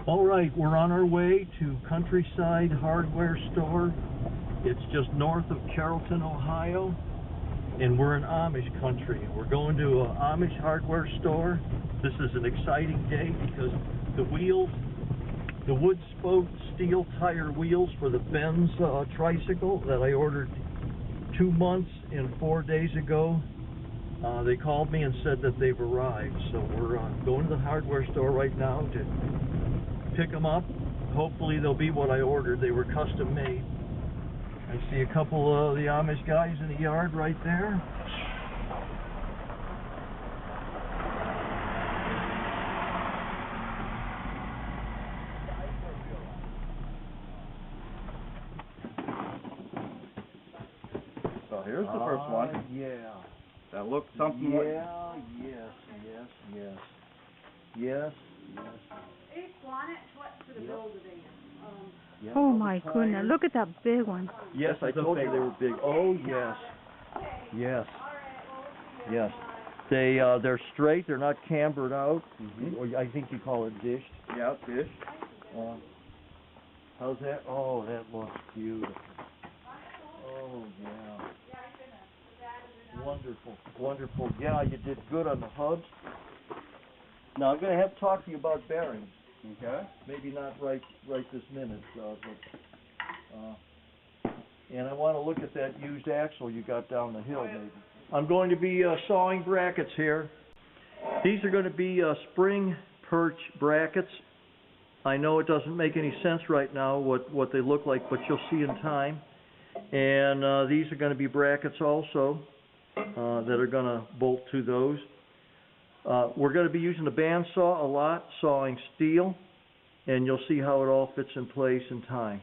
All right, we're on our way to Countryside Hardware Store. It's just north of Carlton, Ohio, and we're in Amish country. We're going to an Amish hardware store. This is an exciting day because the wheels, the wood spoke steel tire wheels for the Benz tricycle that I ordered 2 months and 4 days ago, they called me and said that they've arrived. So we're going to the hardware store right now to pick them up. Hopefully they'll be what I ordered. They were custom made. I see a couple of the Amish guys in the yard right there. So here's the first one. Yeah. That looks something like... Yes. It's on it. What's for the build of it? Oh my goodness, look at that big one. Yes, I told you they were big. Oh, yes. They're straight, they're not cambered out. Or I think you call it dished. Yeah, dish. How's that? Oh, that looks beautiful. Oh, yeah. Wonderful. Yeah, you did good on the hubs. Now, I'm going to have to talk to you about bearings. Okay. Maybe not right this minute, and I want to look at that used axle you got down the hill, maybe. I'm going to be sawing brackets here. These are going to be spring perch brackets. I know it doesn't make any sense right now what they look like, but you'll see in time. And these are going to be brackets also that are going to bolt to those. We're going to be using the bandsaw a lot, sawing steel, and you'll see how it all fits in place in time.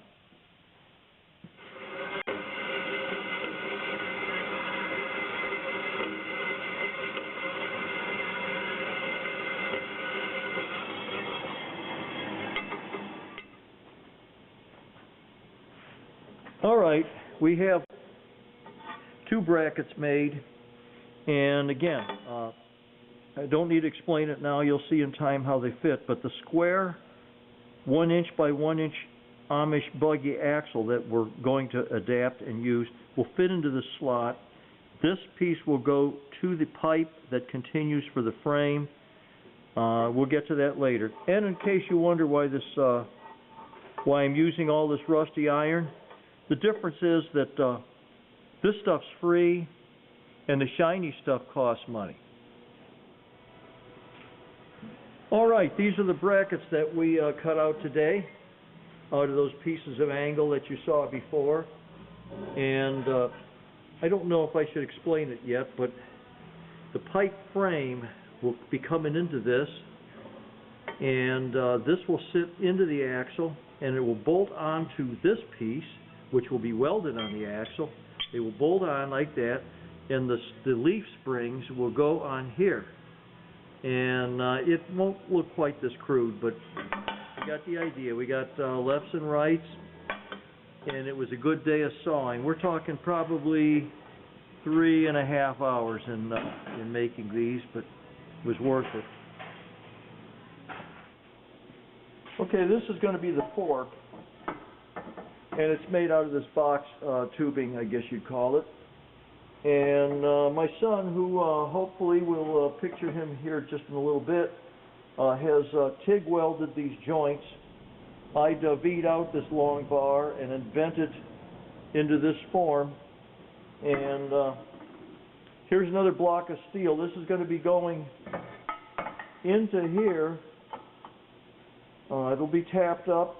All right, we have 2 brackets made, and again, I don't need to explain it now. You'll see in time how they fit. But the square 1 inch by 1 inch Amish buggy axle that we're going to adapt and use will fit into the slot. This piece will go to the pipe that continues for the frame. We'll get to that later. And in case you wonder why I'm using all this rusty iron, the difference is that this stuff's free and the shiny stuff costs money. All right, these are the brackets that we cut out today out of those pieces of angle that you saw before. And I don't know if I should explain it yet, but the pipe frame will be coming into this, and this will sit into the axle, and it will bolt onto this piece, which will be welded on the axle. It will bolt on like that, and the leaf springs will go on here. And it won't look quite this crude, but you got the idea. We got lefts and rights, and it was a good day of sawing. We're talking probably 3.5 hours in making these, but it was worth it. Okay, this is going to be the fork, and it's made out of this box tubing, I guess you'd call it. And my son, who hopefully we'll picture him here just in a little bit, has TIG welded these joints. I V'd out this long bar and then bent it into this form. And here's another block of steel. This is going to be going into here. It'll be tapped up,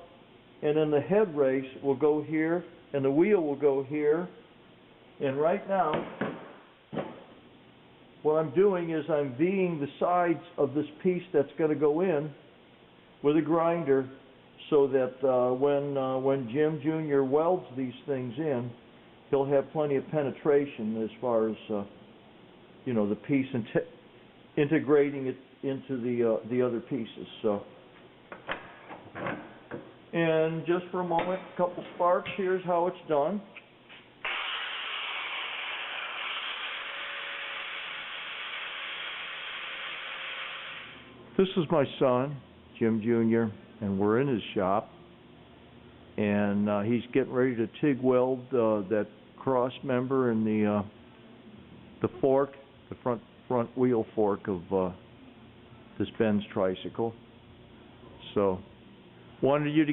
and then the head race will go here, and the wheel will go here. And right now, what I'm doing is I'm V'ing the sides of this piece that's going to go in with a grinder so that when Jim Jr. welds these things in, he'll have plenty of penetration as far as, the piece integrating it into the other pieces. So, and just for a moment, a couple sparks. Here's how it's done. This is my son, Jim Jr., and we're in his shop, and he's getting ready to TIG weld that cross member and the fork, the front wheel fork of this Benz tricycle. So wanted you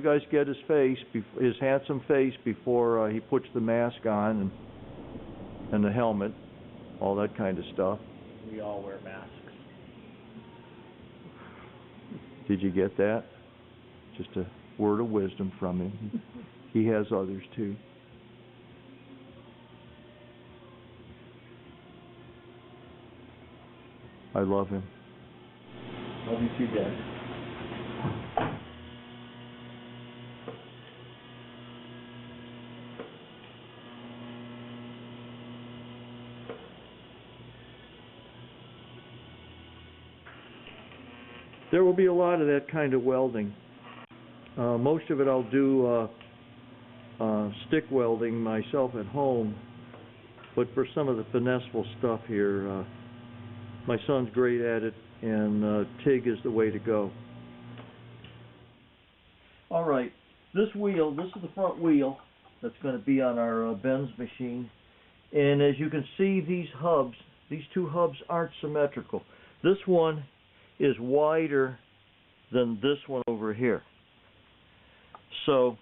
guys get his face, his handsome face, before he puts the mask on and the helmet, all that kind of stuff. We all wear masks. Did you get that? Just a word of wisdom from him. He has others too. I love him. Love you too, Dad. There will be a lot of that kind of welding. Most of it I'll do stick welding myself at home, but for some of the finesseful stuff here, my son's great at it, and TIG is the way to go. All right, this is the front wheel that's going to be on our Benz machine, and as you can see, these two hubs aren't symmetrical. This one is wider than this one over here. So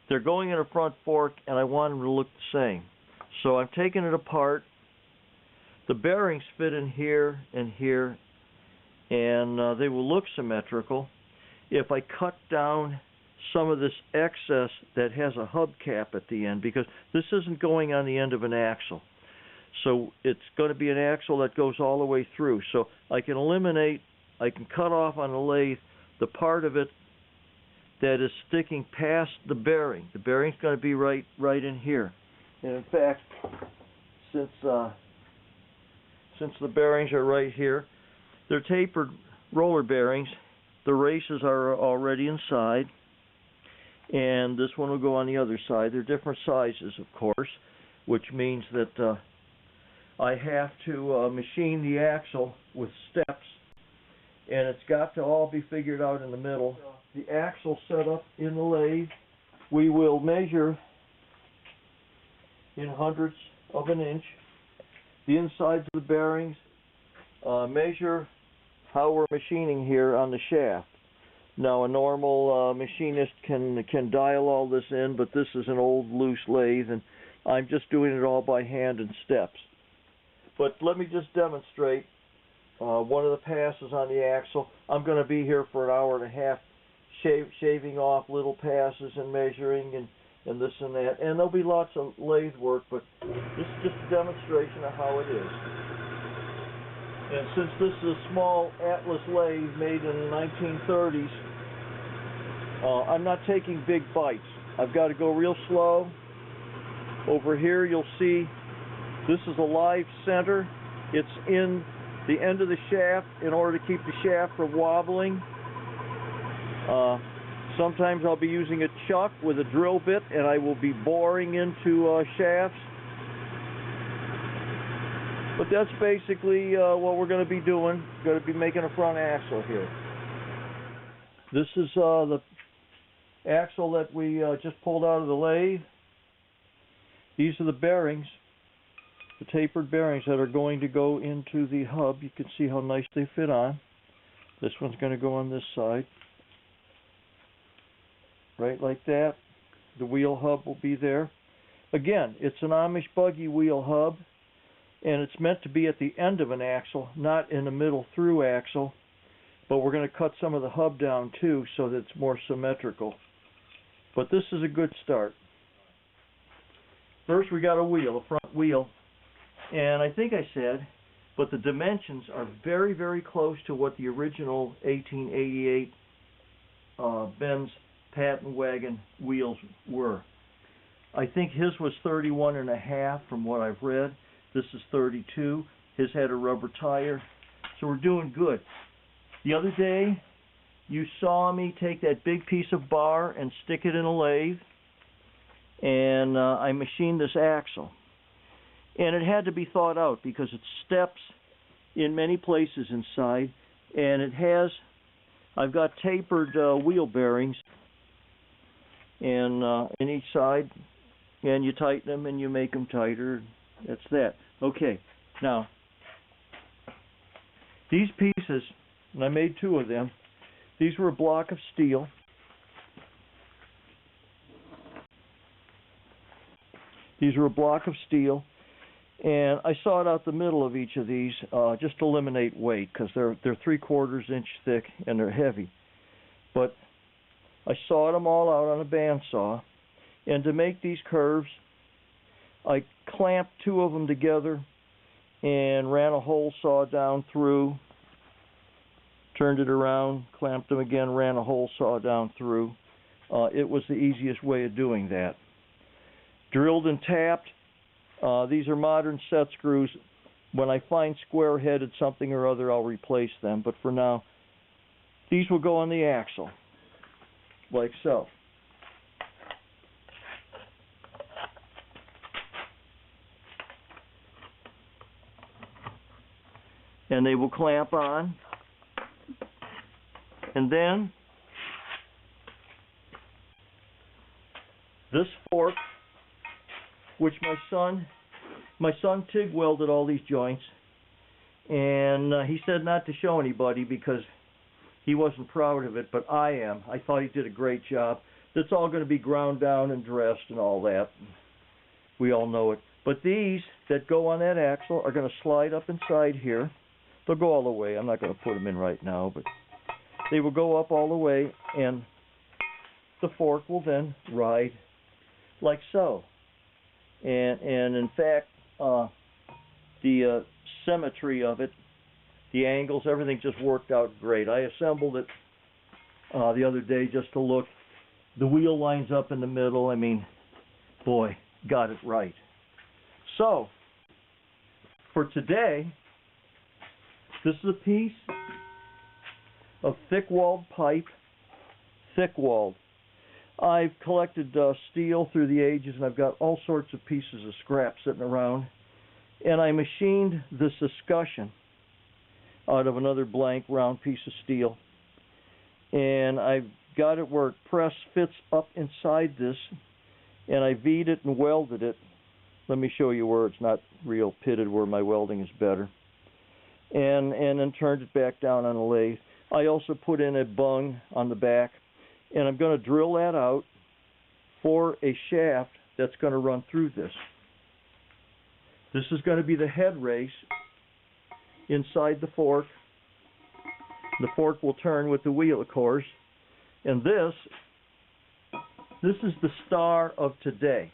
they're going in a front fork, and I want them to look the same. So I'm taking it apart. The bearings fit in here and here, and they will look symmetrical. If I cut down some of this excess that has a hubcap at the end, because this isn't going on the end of an axle. So it's going to be an axle that goes all the way through. So I can cut off on the lathe the part of it that is sticking past the bearing. The bearing's going to be right in here. And in fact, since the bearings are right here, they're tapered roller bearings. The races are already inside, and this one will go on the other side. They're different sizes, of course, which means that I have to machine the axle with steps, and it's got to all be figured out in the middle. The axle set up in the lathe, we will measure in hundredths of an inch the insides of the bearings, measure how we're machining here on the shaft. Now a normal machinist can dial all this in, but this is an old loose lathe, and I'm just doing it all by hand in steps. But let me just demonstrate one of the passes on the axle. I'm going to be here for an hour and a half shaving off little passes and measuring and this and that. And there'll be lots of lathe work, but this is just a demonstration of how it is. And since this is a small Atlas lathe made in the 1930s, I'm not taking big bites. I've got to go real slow. Over here you'll see this is a live center. It's in the end of the shaft in order to keep the shaft from wobbling. Sometimes I'll be using a chuck with a drill bit, and I will be boring into shafts. But that's basically what we're going to be doing. Going to be making a front axle here. This is the axle that we just pulled out of the lathe. These are the bearings, the tapered bearings that are going to go into the hub. You can see how nice they fit on. This one's going to go on this side. Right like that. The wheel hub will be there. Again, it's an Amish buggy wheel hub, and it's meant to be at the end of an axle, not in the middle through axle. But we're going to cut some of the hub down too so that it's more symmetrical. But this is a good start. First we got a wheel, a front wheel. And I think I said, but the dimensions are very, very close to what the original 1888 Benz Patent Wagon wheels were. I think his was 31.5 from what I've read. This is 32. His had a rubber tire. So we're doing good. The other day, you saw me take that big piece of bar and stick it in a lathe, and I machined this axle. And it had to be thought out because it steps in many places inside, and it has I've got tapered wheel bearings in each side, and you tighten them and you make them tighter. That's that. Okay, now these pieces, and I made 2 of them. These were a block of steel. These were a block of steel, and I sawed out the middle of each of these just to eliminate weight, because they're 3/4 inch thick and they're heavy. But I sawed them all out on a bandsaw, and to make these curves, I clamped 2 of them together and ran a hole saw down through, turned it around, clamped them again, ran a hole saw down through. It was the easiest way of doing that. Drilled and tapped. These are modern set screws. When I find square-headed something or other, I'll replace them. But for now, these will go on the axle, like so. And they will clamp on. And then this fork, which my son TIG welded all these joints, and he said not to show anybody because he wasn't proud of it, but I am. I thought he did a great job. That's all going to be ground down and dressed and all that. We all know it. But these that go on that axle are going to slide up inside here. They'll go all the way. I'm not going to put them in right now, but they will go up all the way, and the fork will then ride like so. And in fact, the symmetry of it, the angles, everything just worked out great. I assembled it the other day just to look. The wheel lines up in the middle. I mean, boy, got it right. So, for today, this is a piece of thick-walled pipe, thick-walled. I've collected steel through the ages, and I've got all sorts of pieces of scrap sitting around. And I machined this escutcheon out of another blank round piece of steel. And I've got it where it press fits up inside this, and I V'd it and welded it. Let me show you where it's not real pitted, where my welding is better. And then turned it back down on a lathe. I also put in a bung on the back, and I'm going to drill that out for a shaft that's going to run through this. This is going to be the head race inside the fork. The fork will turn with the wheel, of course. And this is the star of today,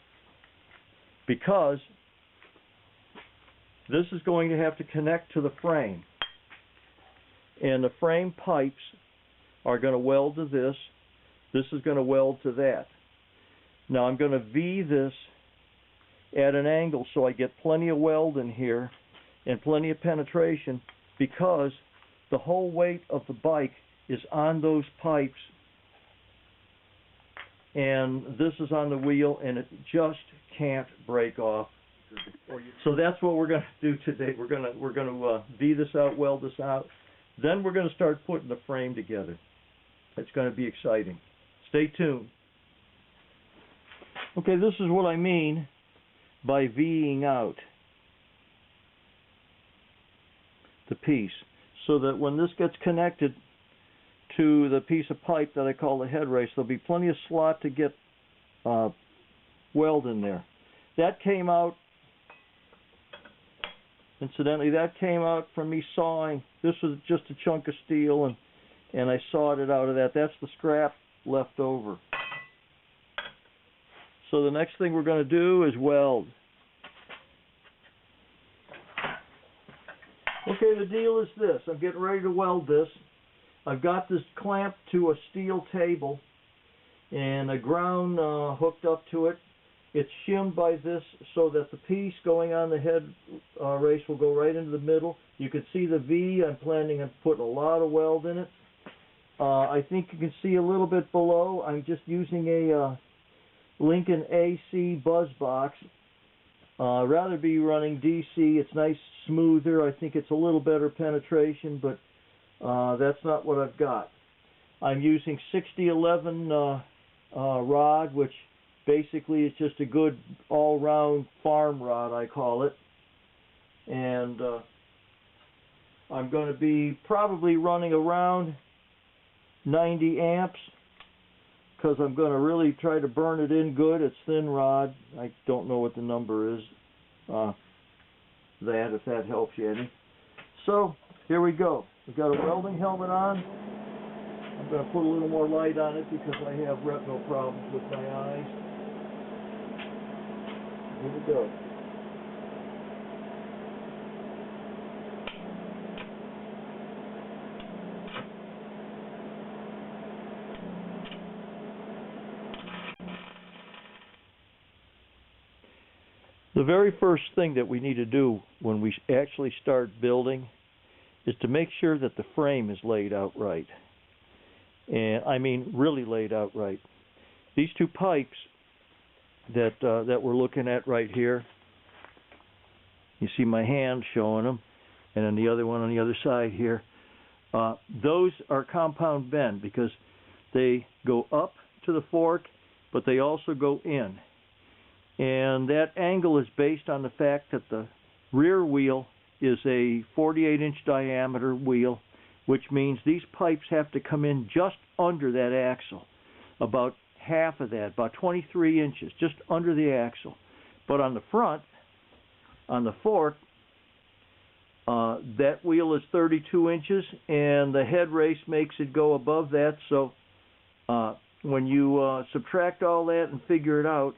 because this is going to have to connect to the frame. And the frame pipes are going to weld to this. This is going to weld to that. Now I'm going to V this at an angle so I get plenty of weld in here and plenty of penetration, because the whole weight of the bike is on those pipes, and this is on the wheel, and it just can't break off. So that's what we're going to do today. We're going to V this out, weld this out. Then we're going to start putting the frame together. It's going to be exciting. Stay tuned. Okay, this is what I mean by V'ing out the piece, so that when this gets connected to the piece of pipe that I call the head race, there'll be plenty of slot to get weld in there. That came out, incidentally, that came out from me sawing. This was just a chunk of steel, and I sawed it out of that. That's the scrap left over. So the next thing we're going to do is weld. Okay, the deal is this. I'm getting ready to weld this. I've got this clamped to a steel table and a ground hooked up to it. It's shimmed by this so that the piece going on the head race will go right into the middle. You can see the V. I'm planning on putting a lot of weld in it. I think you can see a little bit below. I'm just using a Lincoln AC buzz box. I'd rather be running DC. It's nice, smoother. I think it's a little better penetration, but that's not what I've got. I'm using 6011 rod, which basically is just a good all-round farm rod, I call it. And I'm going to be probably running around 90 amps because I'm going to really try to burn it in good. It's thin rod. I don't know what the number is. If that helps you any. So here we go. We've got a welding helmet on. I'm going to put a little more light on it because I have retinal problems with my eyes. Here we go. The very first thing that we need to do when we actually start building is to make sure that the frame is laid out right. And I mean really laid out right. These two pipes that we're looking at right here, you see my hand showing them, and then the other one on the other side here, those are compound bend because they go up to the fork, but they also go in. And that angle is based on the fact that the rear wheel is a 48-inch diameter wheel, which means these pipes have to come in just under that axle, about half of that, about 23 inches, just under the axle. But on the front, on the fork, that wheel is 32 inches, and the head race makes it go above that. So when you subtract all that and figure it out,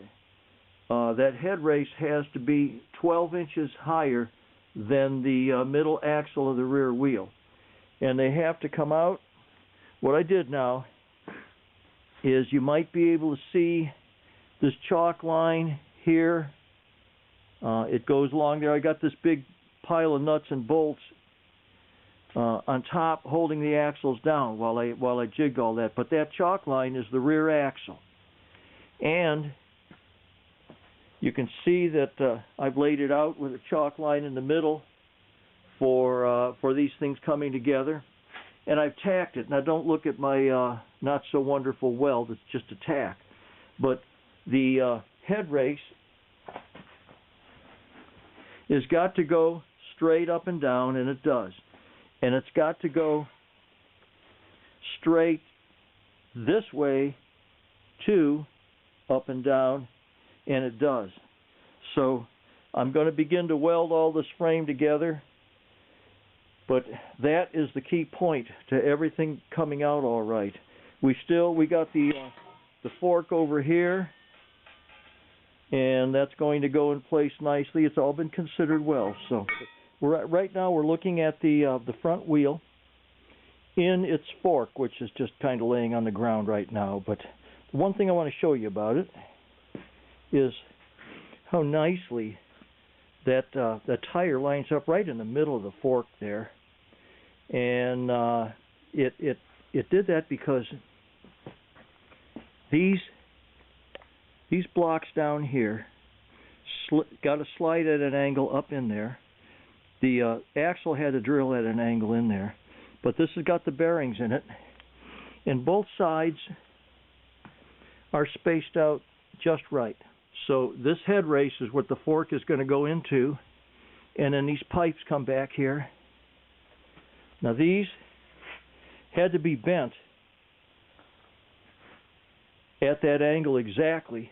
that head race has to be 12 inches higher than the middle axle of the rear wheel. And they have to come out. What I did now is you might be able to see this chalk line here. It goes along there. I got this big pile of nuts and bolts on top holding the axles down while I jig all that. But that chalk line is the rear axle. And you can see that I've laid it out with a chalk line in the middle for these things coming together. And I've tacked it. Now don't look at my not so wonderful weld, it's just a tack. But the head race has got to go straight up and down, and it does. And it's got to go straight this way too, up and down, and it does. So I'm going to begin to weld all this frame together, but that is the key point to everything coming out all right. We got the fork over here, and that's going to go in place nicely. It's all been considered well. So right now we're looking at the front wheel in its fork, which is just kind of laying on the ground right now. But the one thing I want to show you about it is how nicely that tire lines up right in the middle of the fork there. And it did that because these blocks down here got to slide at an angle up in there. The axle had to drill at an angle in there, but this has got the bearings in it, and both sides are spaced out just right. So this head race is what the fork is going to go into, and then these pipes come back here. Now these had to be bent at that angle exactly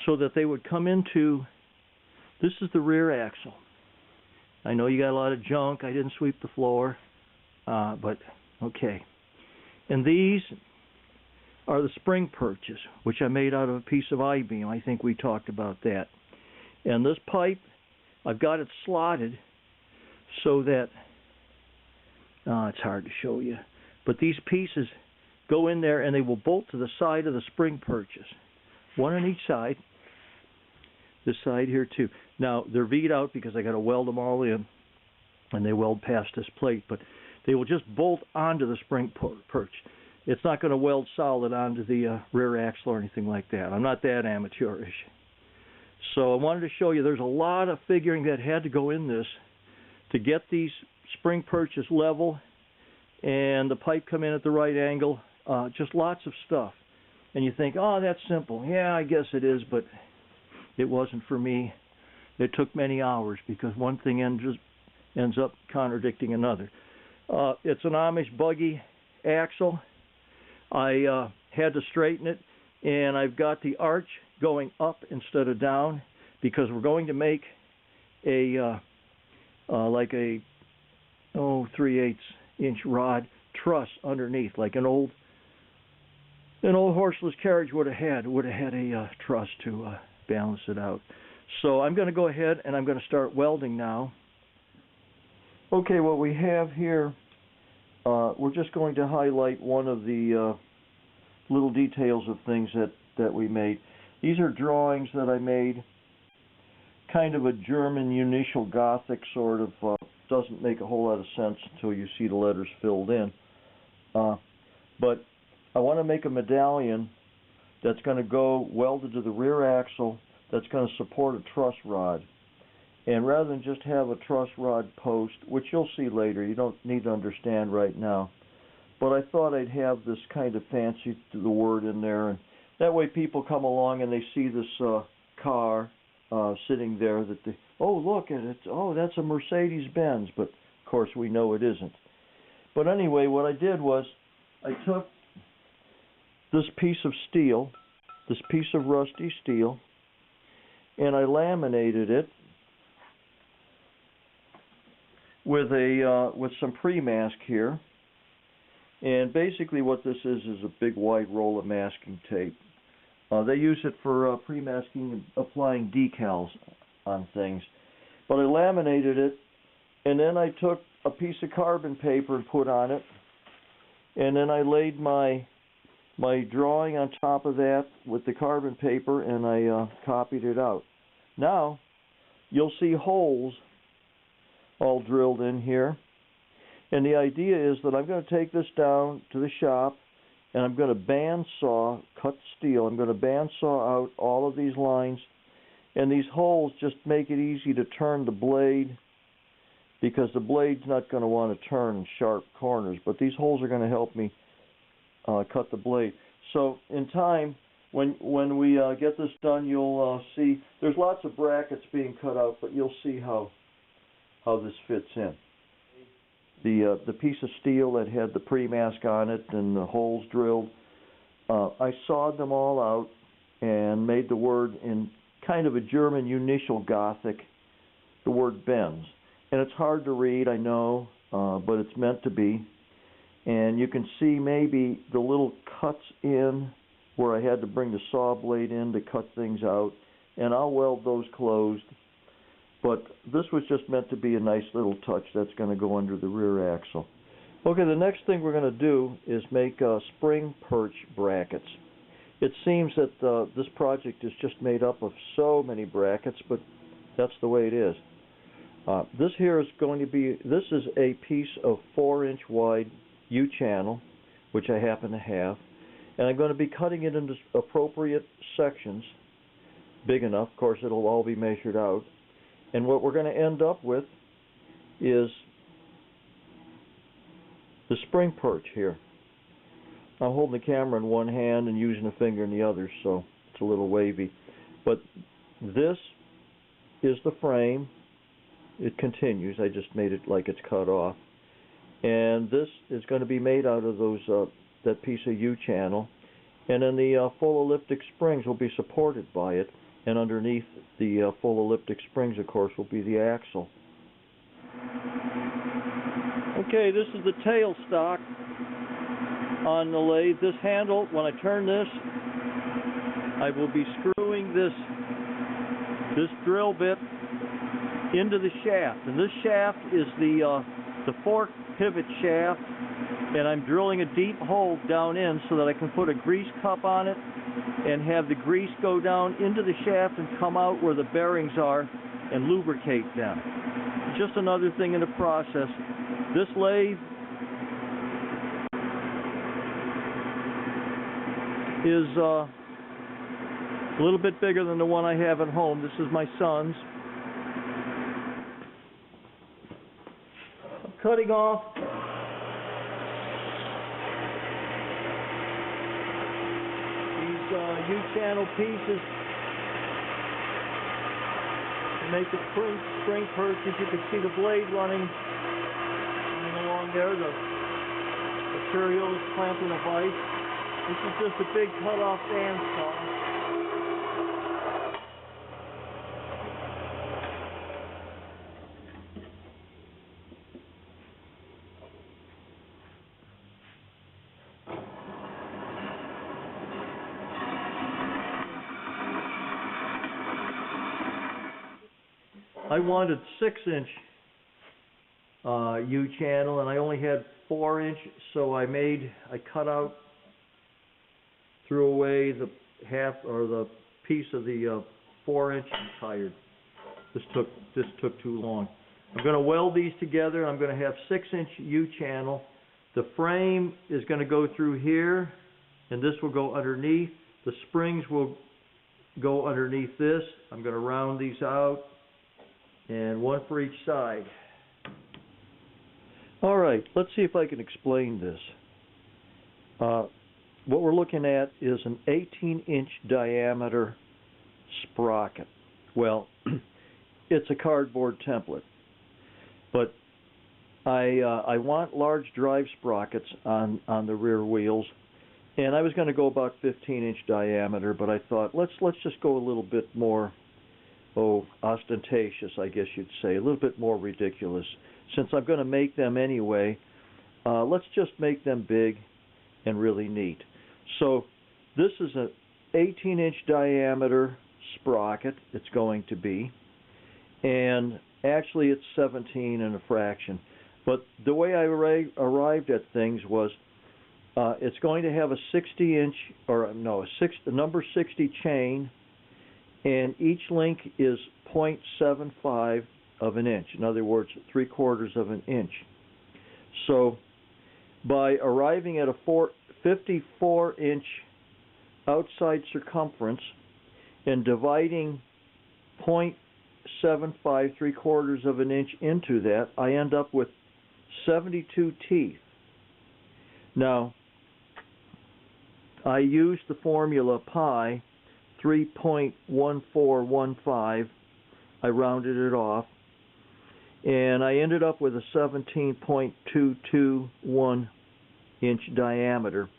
so that they would come into, this is the rear axle. I know you got a lot of junk. I didn't sweep the floor, but okay. And these are the spring perches, which I made out of a piece of I-beam. I think we talked about that. And this pipe, I've got it slotted so that, it's hard to show you, but these pieces go in there and they will bolt to the side of the spring perches. One on each side. This side here too. Now, they're V'd out because I got to weld them all in, and they weld past this plate, but they will just bolt onto the spring perch. It's not going to weld solid onto the rear axle or anything like that. I'm not that amateurish. So I wanted to show you there's a lot of figuring that had to go in this to get these spring perches level and the pipe come in at the right angle just lots of stuff. And you think, oh, that's simple. Yeah, I guess it is, but it wasn't for me. It took many hours because one thing ends up contradicting another. It's an Amish buggy axle. I had to straighten it, and I've got the arch going up instead of down because we're going to make a like a 3/8 inch rod truss underneath, like an old horseless carriage would have had a truss to balance it out. So I'm going to go ahead and I'm going to start welding now. Okay, what we have here, we're just going to highlight one of the little details of things that we made. These are drawings that I made, kind of a German initial Gothic sort of, doesn't make a whole lot of sense until you see the letters filled in. But I want to make a medallion that's going to go welded to the rear axle that's going to support a truss rod. And rather than just have a truss rod post, which you'll see later, you don't need to understand right now, but I thought I'd have this kind of fancy the word in there, and that way people come along and they see this car sitting there that they, oh, look at it, oh, that's a Mercedes-Benz, but of course we know it isn't. But anyway, what I did was I took this piece of steel, this piece of rusty steel, and I laminated it with some pre-mask here. And basically what this is a big wide roll of masking tape. They use it for pre-masking and applying decals on things. But I laminated it, and then I took a piece of carbon paper and put on it, and then I laid my drawing on top of that with the carbon paper, and I copied it out. Now, you'll see holes all drilled in here. And the idea is that I'm going to take this down to the shop and I'm going to bandsaw, cut steel. I'm going to bandsaw out all of these lines. And these holes just make it easy to turn the blade because the blade's not going to want to turn in sharp corners. But these holes are going to help me cut the blade. So in time, when we get this done, you'll see there's lots of brackets being cut out, but you'll see how this fits in. The piece of steel that had the pre-mask on it and the holes drilled, I sawed them all out and made the word in kind of a German initial Gothic, the word Benz. And it's hard to read, I know, but it's meant to be. And you can see maybe the little cuts in where I had to bring the saw blade in to cut things out, and I'll weld those closed. But this was just meant to be a nice little touch that's going to go under the rear axle. Okay, the next thing we're going to do is make spring perch brackets. It seems that this project is just made up of so many brackets, but that's the way it is. This here is going to be, this is a piece of 4-inch wide U-channel, which I happen to have, and I'm going to be cutting it into appropriate sections, big enough. Of course, it'll all be measured out. And what we're going to end up with is the spring perch here. I'm holding the camera in one hand and using a finger in the other, so it's a little wavy. But this is the frame. It continues. I just made it like it's cut off. And this is going to be made out of those that piece of U-channel. And then the full elliptic springs will be supported by it. And underneath the full elliptic springs, of course, will be the axle. Okay, this is the tail stock on the lathe. This handle, when I turn this, I will be screwing this drill bit into the shaft. And this shaft is the fork pivot shaft, and I'm drilling a deep hole down in so that I can put a grease cup on it and have the grease go down into the shaft and come out where the bearings are and lubricate them. Just another thing in the process. This lathe is a little bit bigger than the one I have at home. This is my son's. I'm cutting off U-channel pieces to make the spring perches. You can see the blade running along there. The material is clamped in a vise. This is just a big cut-off bandsaw. I wanted 6-inch U-channel, and I only had 4-inch, so I cut out, threw away the half or the piece of the 4-inch. I'm tired. This took too long. I'm going to weld these together. I'm going to have 6-inch U-channel. The frame is going to go through here, and this will go underneath. The springs will go underneath this. I'm going to round these out, and one for each side. All right, let's see if I can explain this. What we're looking at is an 18-inch diameter sprocket. Well, it's a cardboard template, but I want large drive sprockets on the rear wheels, and I was going to go about 15-inch diameter, but I thought let's just go a little bit more ostentatious, I guess you'd say, a little bit more ridiculous. Since I'm going to make them anyway, let's just make them big and really neat. So this is an 18-inch diameter sprocket, it's going to be, and actually it's 17 and a fraction. But the way I arrived at things was it's going to have a 60-inch, or no, a number 60 chain, and each link is 0.75 of an inch. In other words, 3/4 of an inch. So by arriving at a 54-inch outside circumference and dividing 0.75, 3/4 of an inch into that, I end up with 72 teeth. Now, I used the formula pi 3.1415. I rounded it off, and I ended up with a 17.221 inch diameter.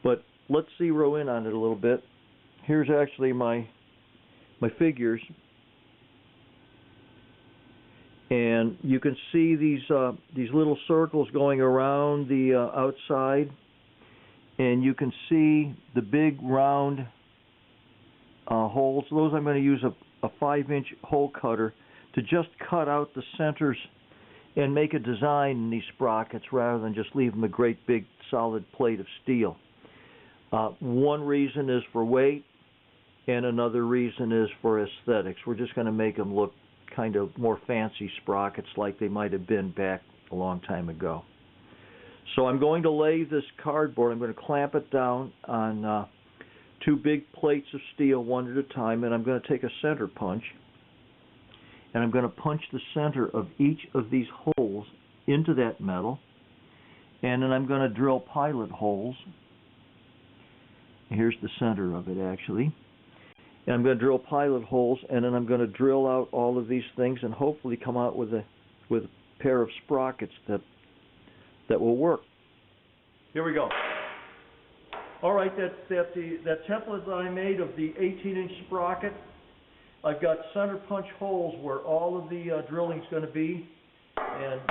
But let's zero in on it a little bit. Here's actually my figures, and you can see these little circles going around the outside, and you can see the big round holes. Those I'm going to use a 5-inch hole cutter to just cut out the centers and make a design in these sprockets rather than just leave them a great big solid plate of steel. One reason is for weight, and another reason is for aesthetics. We're just going to make them look kind of more fancy sprockets like they might have been back a long time ago. So I'm going to lay this cardboard, I'm going to clamp it down on 2 big plates of steel, one at a time, and I'm going to take a center punch, and I'm going to punch the center of each of these holes into that metal, and then I'm going to drill pilot holes. Here's the center of it, actually. And I'm going to drill pilot holes, and then I'm going to drill out all of these things and hopefully come out with a pair of sprockets that will work. Here we go. All right, that template that I made of the 18-inch sprocket, I've got center punch holes where all of the drilling is going to be, and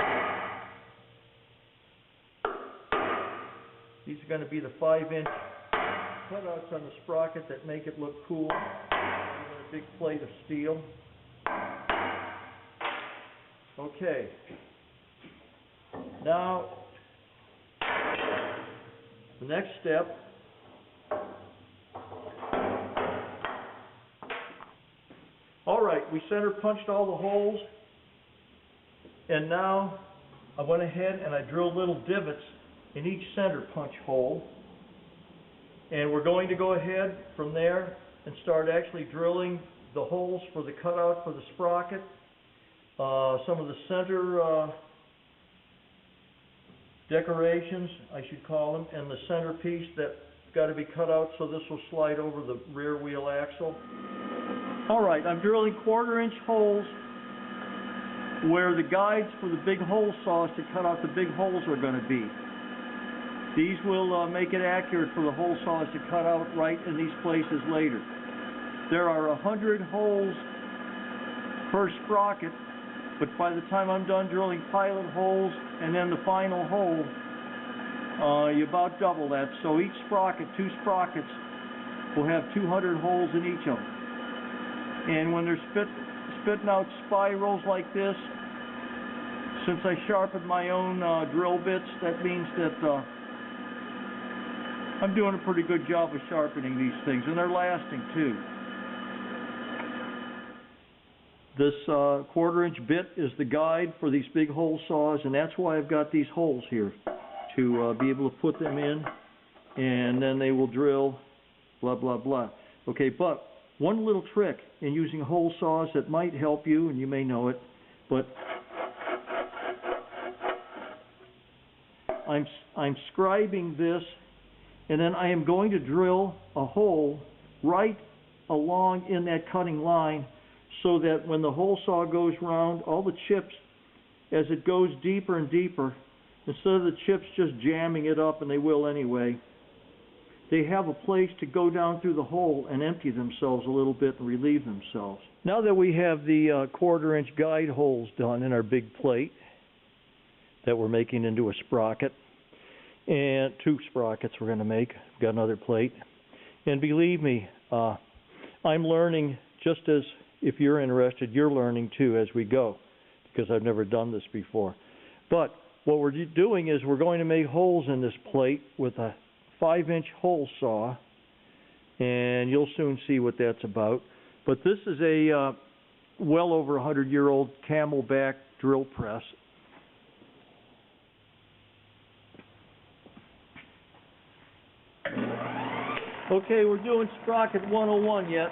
these are going to be the 5-inch cutouts on the sprocket that make it look cool. A big plate of steel. Okay. Now, the next step . All right, we center punched all the holes, and now I went ahead and I drilled little divots in each center punch hole, and we're going to go ahead from there and start actually drilling the holes for the cutout for the sprocket, some of the center decorations, I should call them, and the centerpiece that got to be cut out so this will slide over the rear wheel axle. All right, I'm drilling 1/4-inch holes where the guides for the big hole saws to cut out the big holes are going to be. These will make it accurate for the hole saws to cut out right in these places later. There are 100 holes per sprocket, but by the time I'm done drilling pilot holes and then the final hole, you about double that. So each sprocket, 2 sprockets, will have 200 holes in each of them. And when they're spitting out spirals like this, since I sharpened my own drill bits, that means that I'm doing a pretty good job of sharpening these things, and they're lasting too. This 1/4-inch bit is the guide for these big hole saws, and that's why I've got these holes here, to be able to put them in, and then they will drill, blah, blah, blah. Okay, but one little trick in using hole saws that might help you, and you may know it, but I'm scribing this, and then I am going to drill a hole right along in that cutting line, so that when the hole saw goes round, all the chips, as it goes deeper and deeper, instead of the chips just jamming it up, and they will anyway, they have a place to go down through the hole and empty themselves a little bit and relieve themselves. Now that we have the 1/4-inch guide holes done in our big plate that we're making into a sprocket, and 2 sprockets we're going to make, got another plate, and believe me, I'm learning, just as if you're interested, you're learning too as we go, because I've never done this before. But what we're doing is we're going to make holes in this plate with a 5-inch hole saw, and you'll soon see what that's about. But this is a well over 100-year-old Camelback drill press. Okay, we're doing sprocket 101 yet.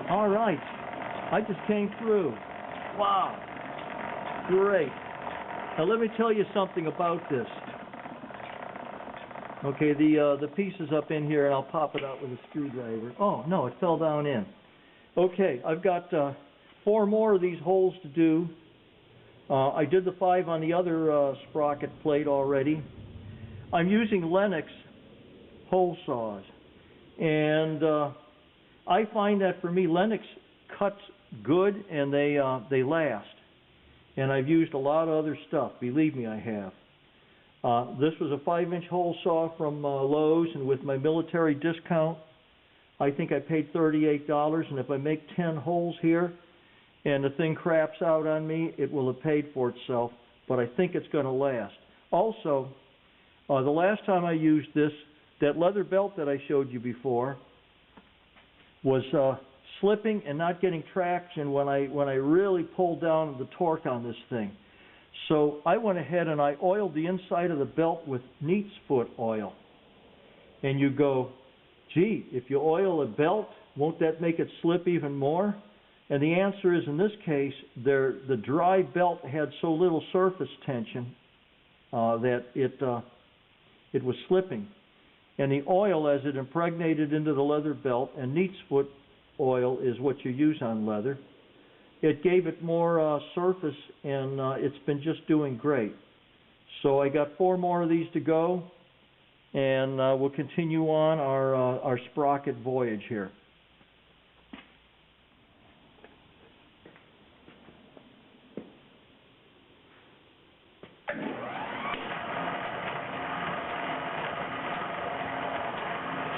All right, I just came through. Wow, great. Now let me tell you something about this. Okay, the piece is up in here, and I'll pop it out with a screwdriver. Oh, no, it fell down in. Okay, I've got 4 more of these holes to do. I did the 5 on the other sprocket plate already. I'm using Lennox hole saws, and I find that for me, Lennox cuts good, and they last. And I've used a lot of other stuff. Believe me, I have. This was a 5-inch hole saw from Lowe's, and with my military discount, I think I paid $38. And if I make 10 holes here, and the thing craps out on me, it will have paid for itself. But I think it's going to last. Also, the last time I used this, that leather belt that I showed you before was slipping and not getting traction when I really pulled down the torque on this thing. So I went ahead and I oiled the inside of the belt with neat's foot oil. And you go, gee, if you oil a belt, won't that make it slip even more? And the answer is, in this case, the dry belt had so little surface tension that it was slipping. And the oil, as it impregnated into the leather belt, and neat's foot oil is what you use on leather, it gave it more surface, and it's been just doing great. So I got 4 more of these to go, and we'll continue on our sprocket voyage here.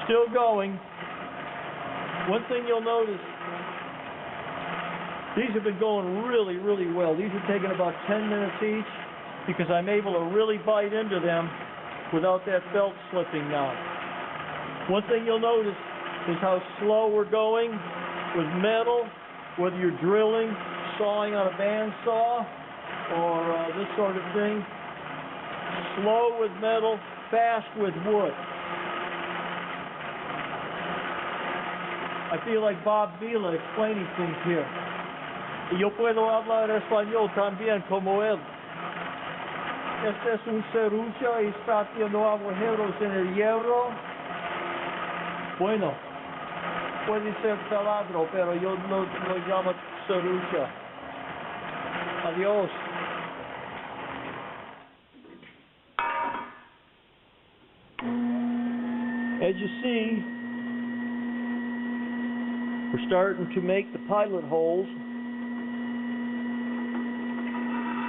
Still going. One thing you'll notice, these have been going really, really well. These are taking about 10 minutes each because I'm able to really bite into them without that belt slipping now. One thing you'll notice is how slow we're going with metal, whether you're drilling, sawing on a bandsaw, or this sort of thing. Slow with metal, fast with wood. I feel like Bob Vila explaining things here. Y yo puedo hablar español también como él. Este es un serrucho y está haciendo agujeros en el hierro. Bueno, puede ser taladro, pero yo lo llamo serrucho. Adiós. As you see, we're starting to make the pilot holes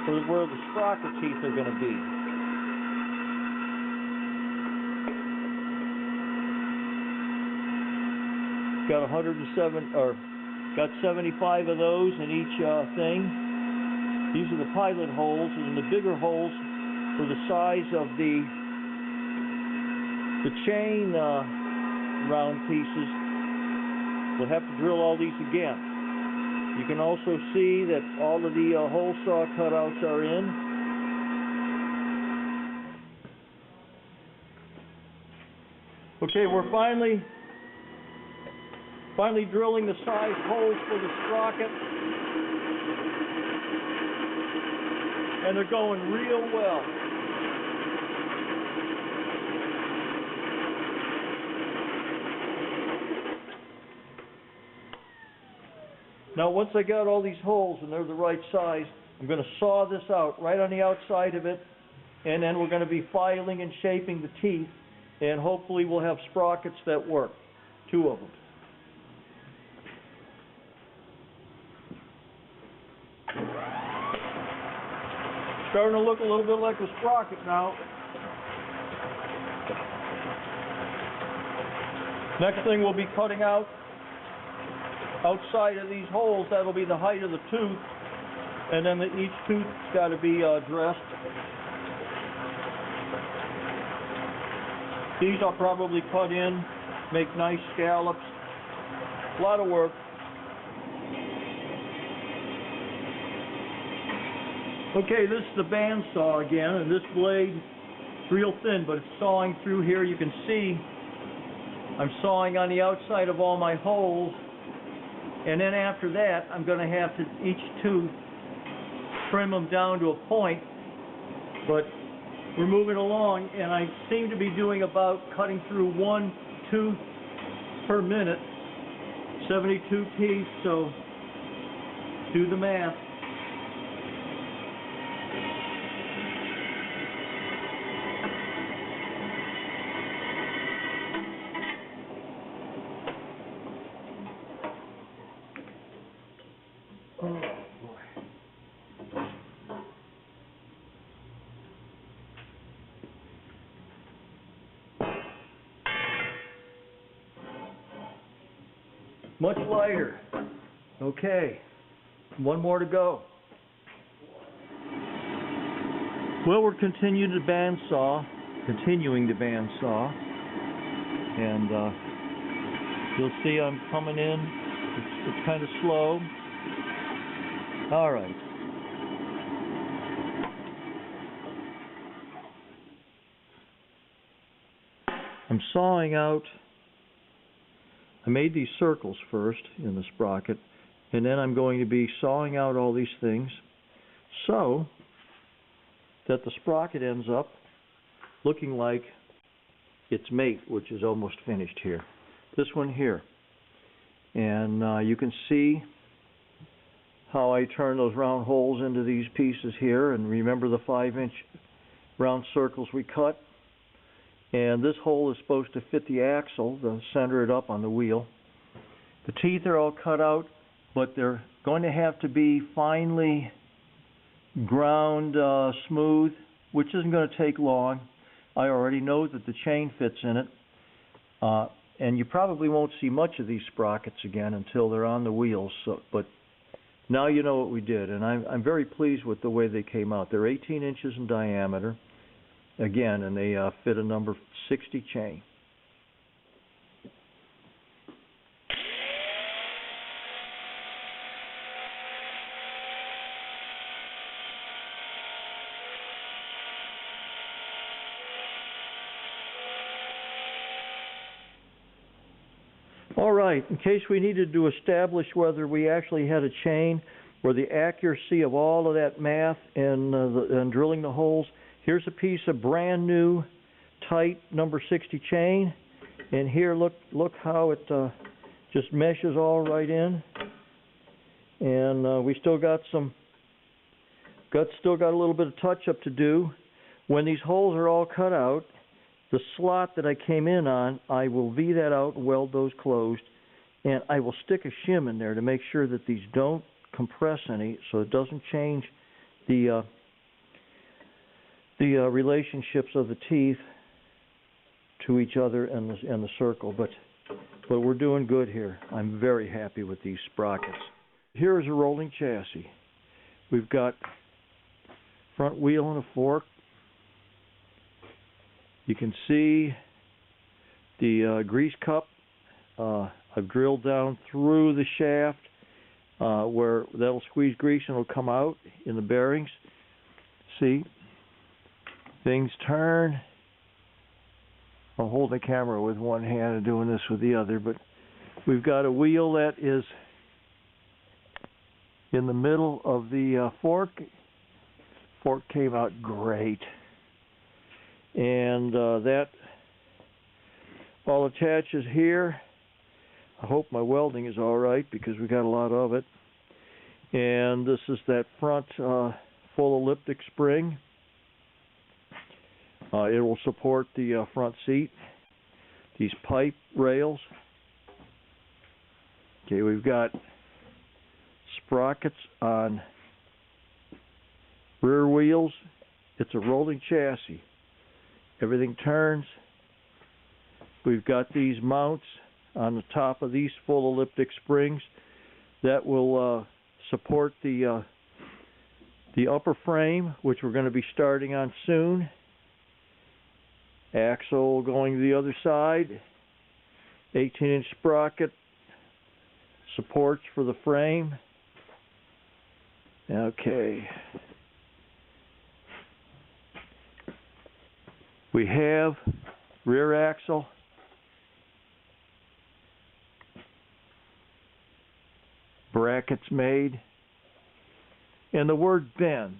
for where the sprocket teeth are going to be. Got 107, or got 75 of those in each thing. These are the pilot holes, and the bigger holes for the size of the chain round pieces. We'll have to drill all these again. You can also see that all of the hole saw cutouts are in. Okay, we're finally drilling the size holes for the sprocket, and they're going real well. Now, once I got all these holes and they're the right size, I'm going to saw this out right on the outside of it, and then we're going to be filing and shaping the teeth, and hopefully we'll have sprockets that work. 2 of them. Starting to look a little bit like a sprocket now. Next thing we'll be cutting out outside of these holes, that'll be the height of the tooth, and then each tooth's got to be dressed. These I'll probably cut in, make nice scallops. A lot of work. Okay, this is the bandsaw again, and this blade is real thin, but it's sawing through here. You can see I'm sawing on the outside of all my holes. And then after that, I'm going to have to, each tooth, trim them down to a point. But we're moving along, and I seem to be doing about cutting through 1 tooth per minute. 72 teeth, so do the math. Much lighter. Okay, 1 more to go. Well, we're continuing the bandsaw, and you'll see I'm coming in. It's kind of slow. All right. I'm sawing out. I made these circles first in the sprocket, and then I'm going to be sawing out all these things so that the sprocket ends up looking like its mate, which is almost finished here. This one here. And you can see how I turn those round holes into these pieces here, and remember the 5-inch round circles we cut. And this hole is supposed to fit the axle, to center it up on the wheel. The teeth are all cut out, but they're going to have to be finely ground smooth, which isn't going to take long. I already know that the chain fits in it. And you probably won't see much of these sprockets again until they're on the wheels. But now you know what we did, and I'm very pleased with the way they came out. They're 18 inches in diameter. Again, and they fit a number 60 chain. All right, in case we needed to establish whether we actually had a chain or the accuracy of all of that math and drilling the holes, Here's a piece of brand new, tight number 60 chain, and here look how it just meshes all right in. And we still got a little bit of touch up to do. When these holes are all cut out, the slot that I came in on, I will V that out and weld those closed, and I will stick a shim in there to make sure that these don't compress any, so it doesn't change the relationships of the teeth to each other and the circle. But we're doing good here. I'm very happy with these sprockets. Here's a rolling chassis. We've got front wheel and a fork. You can see the grease cup. I've drilled down through the shaft where that'll squeeze grease and it'll come out in the bearings. See, things turn. I'll hold the camera with one hand and doing this with the other, but we've got a wheel that is in the middle of the fork. Fork came out great. And that all attaches here. I hope my welding is all right because we got a lot of it. And this is that front full elliptic spring. It will support the front seat. These pipe rails. Okay, we've got sprockets on rear wheels. It's a rolling chassis. Everything turns. We've got these mounts on the top of these full elliptic springs that will support the upper frame, which we're going to be starting on soon. Axle going to the other side. 18-inch sprocket supports for the frame. Okay. We have rear axle, brackets made, and the word Benz.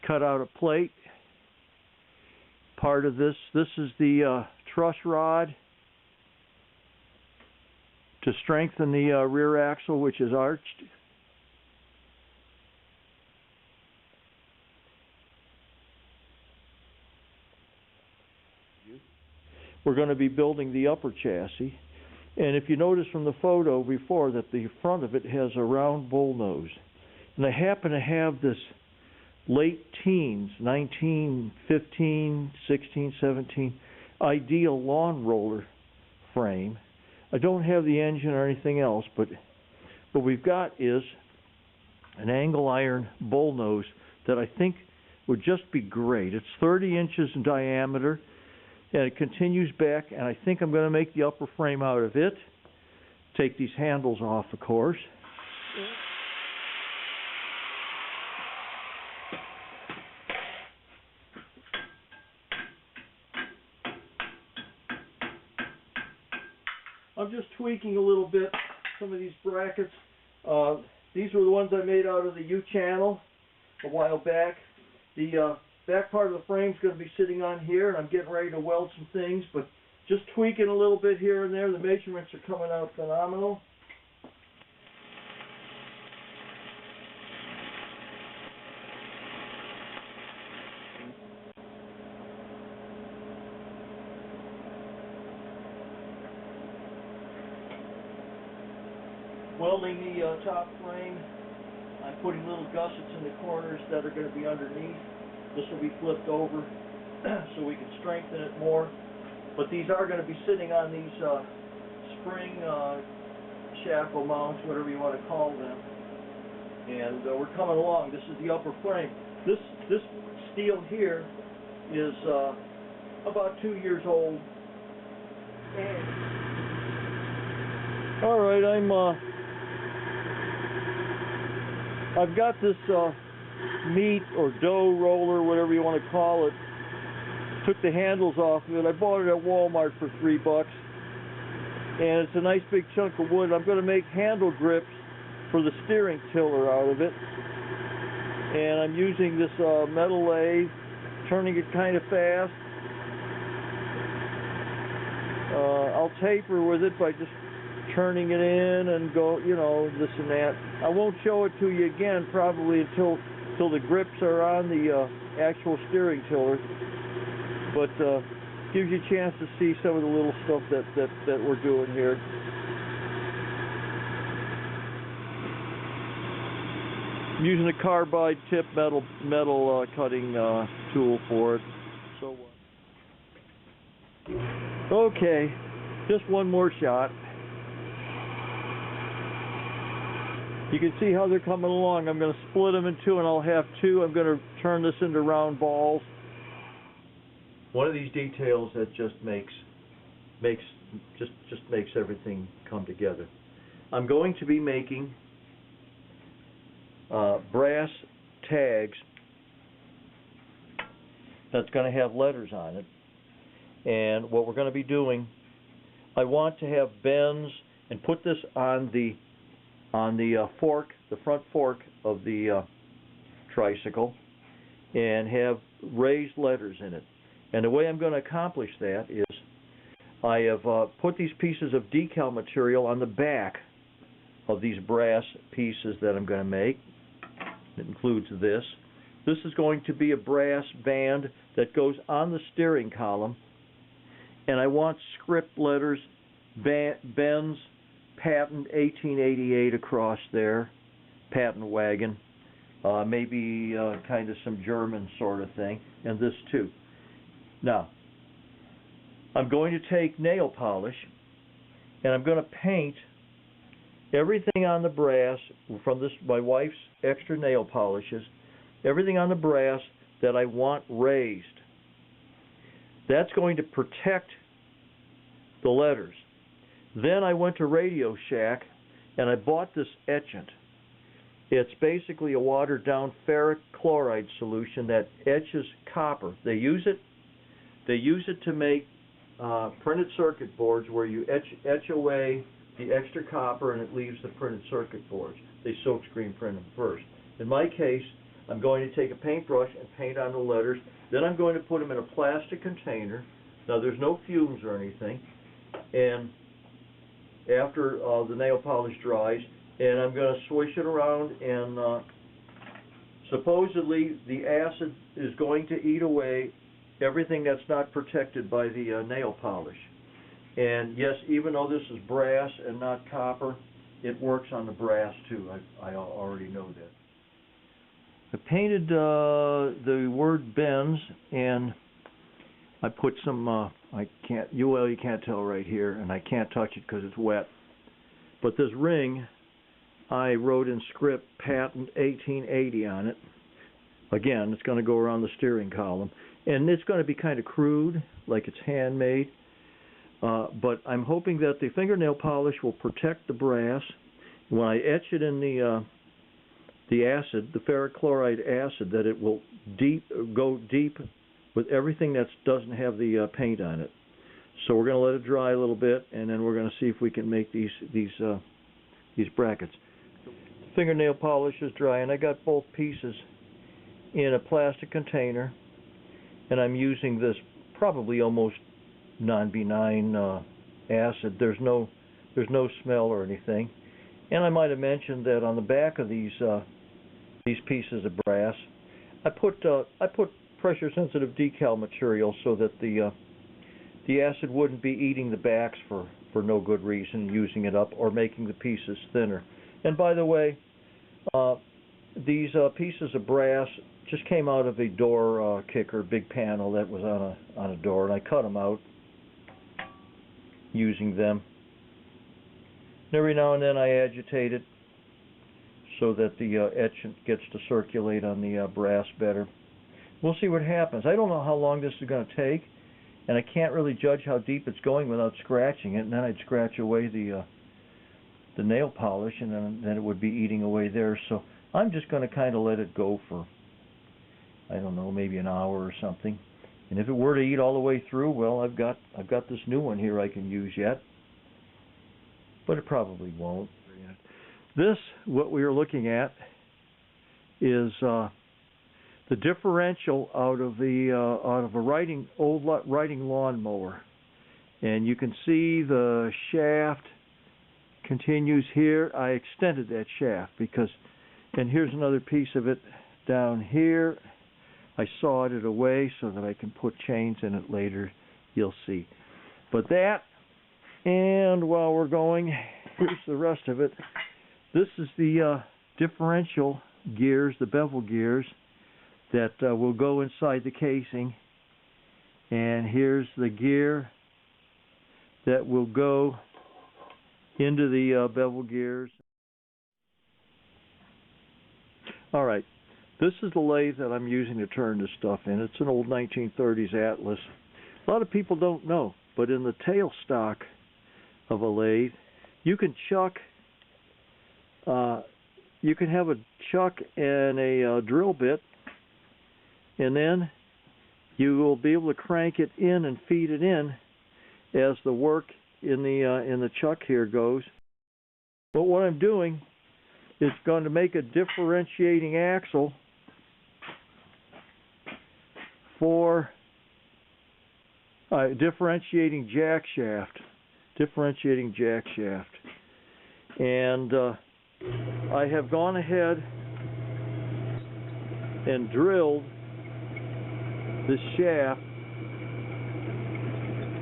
Cut out a plate. Part of this is the truss rod to strengthen the rear axle, which is arched. We're going to be building the upper chassis, and if you notice from the photo before that the front of it has a round bull nose, and I happen to have this late teens, 1915, 16, 17, ideal lawn roller frame. I don't have the engine or anything else, but what we've got is an angle iron bull nose that I think would just be great. It's 30 inches in diameter, and it continues back, and I think I'm going to make the upper frame out of it. Take these handles off, of course. I'm just tweaking a little bit some of these brackets. These were the ones I made out of the U-channel a while back. The back part of the frame is going to be sitting on here, and I'm getting ready to weld some things, but just tweaking a little bit here and there. The measurements are coming out phenomenal. Welding the top frame, I'm putting little gussets in the corners that are going to be underneath. This will be flipped over so we can strengthen it more. But these are going to be sitting on these spring shackle mounts, whatever you want to call them. And we're coming along. This is the upper frame. This steel here is about 2 years old. And all right, I've got this meat or dough roller, whatever you want to call it. Took the handles off of it. I bought it at Walmart for $3, and it's a nice big chunk of wood. I'm going to make handle grips for the steering tiller out of it, and I'm using this metal lathe, turning it kind of fast. I'll taper with it by just turning it in and go, you know, this and that. I won't show it to you again probably until the grips are on the actual steering tiller, but gives you a chance to see some of the little stuff that we're doing here. I'm using a carbide tip metal cutting tool for it. So okay, just one more shot. You can see how they're coming along. I'm going to split them in two, and I'll have two. I'm going to turn this into round balls. One of these details that just makes everything come together. I'm going to be making brass tags that's going to have letters on it. And what we're going to be doing, I want to have Benz and put this on the fork, the front fork of the tricycle, and have raised letters in it. And the way I'm going to accomplish that is I have put these pieces of decal material on the back of these brass pieces that I'm going to make. It includes this. This is going to be a brass band that goes on the steering column, and I want script letters, Benz Patent 1888 across there, Patent Wagon, maybe kind of some German sort of thing, and this too. Now, I'm going to take nail polish, and I'm going to paint everything on the brass from this, my wife's extra nail polishes, everything on the brass that I want raised. That's going to protect the letters. Then I went to Radio Shack and I bought this etchant. It's basically a watered down ferric chloride solution that etches copper. They use it to make printed circuit boards where you etch away the extra copper and it leaves the printed circuit boards. They silkscreen print them first. In my case, I'm going to take a paintbrush and paint on the letters. Then I'm going to put them in a plastic container. Now there's no fumes or anything. And after the nail polish dries, and I'm going to swish it around, and supposedly the acid is going to eat away everything that's not protected by the nail polish. And yes, even though this is brass and not copper, it works on the brass too. I already know that. I painted the word Benz, and I put some, you can't tell right here, and I can't touch it because it's wet. But this ring, I wrote in script Patent 1880 on it. Again, it's going to go around the steering column. And it's going to be kind of crude, like it's handmade. But I'm hoping that the fingernail polish will protect the brass. When I etch it in the acid, the ferric chloride acid, that it will go deep with everything that doesn't have the paint on it. So we're going to let it dry a little bit, and then we're going to see if we can make these brackets. Fingernail polish is dry, and I got both pieces in a plastic container, and I'm using this probably almost non-benign acid. There's no smell or anything. And I might have mentioned that on the back of these pieces of brass, I put pressure-sensitive decal material so that the acid wouldn't be eating the backs for no good reason, using it up or making the pieces thinner. And by the way, these pieces of brass just came out of a door kicker, big panel that was on a door, and I cut them out using them. And every now and then I agitate it so that the etchant gets to circulate on the brass better. We'll see what happens. I don't know how long this is going to take, and I can't really judge how deep it's going without scratching it, and then I'd scratch away the nail polish, and then it would be eating away there. So I'm just going to kind of let it go for, I don't know, maybe an hour or something. And if it were to eat all the way through, well, I've got this new one here I can use yet, but it probably won't. This, what we are looking at, is the differential out of a riding lawnmower, and you can see the shaft continues here. I extended that shaft because, and here's another piece of it down here. I sawed it away so that I can put chains in it later. You'll see. But that, and while we're going, here's the rest of it. This is the differential gears, the bevel gears that will go inside the casing. And here's the gear that will go into the bevel gears. All right, this is the lathe that I'm using to turn this stuff in. It's an old 1930s Atlas. A lot of people don't know, but in the tailstock of a lathe, you can chuck, you can have a chuck and a drill bit, and then you will be able to crank it in and feed it in as the work in the chuck here goes. But what I'm doing is going to make a differentiating axle for differentiating jack shaft, and I have gone ahead and drilled this shaft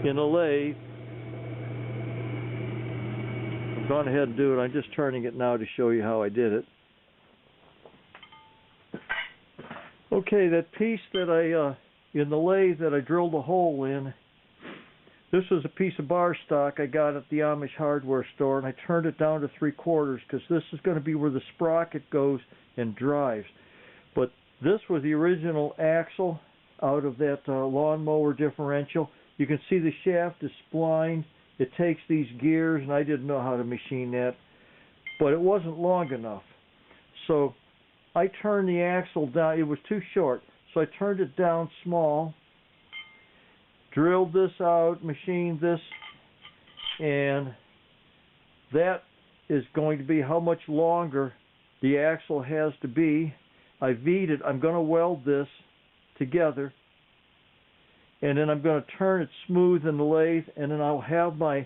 in a lathe. I've gone ahead and do it. I'm just turning it now to show you how I did it. Okay, that piece that in the lathe that I drilled a hole in, this was a piece of bar stock I got at the Amish hardware store, and I turned it down to 3/4 because this is going to be where the sprocket goes and drives. But this was the original axle out of that lawnmower differential. You can see the shaft is splined. It takes these gears, and I didn't know how to machine that, but it wasn't long enough. So I turned the axle down. It was too short, so I turned it down small, drilled this out, machined this, and that is going to be how much longer the axle has to be. I V'd it. I'm going to weld this together, and then I'm going to turn it smooth in the lathe, and then I'll have my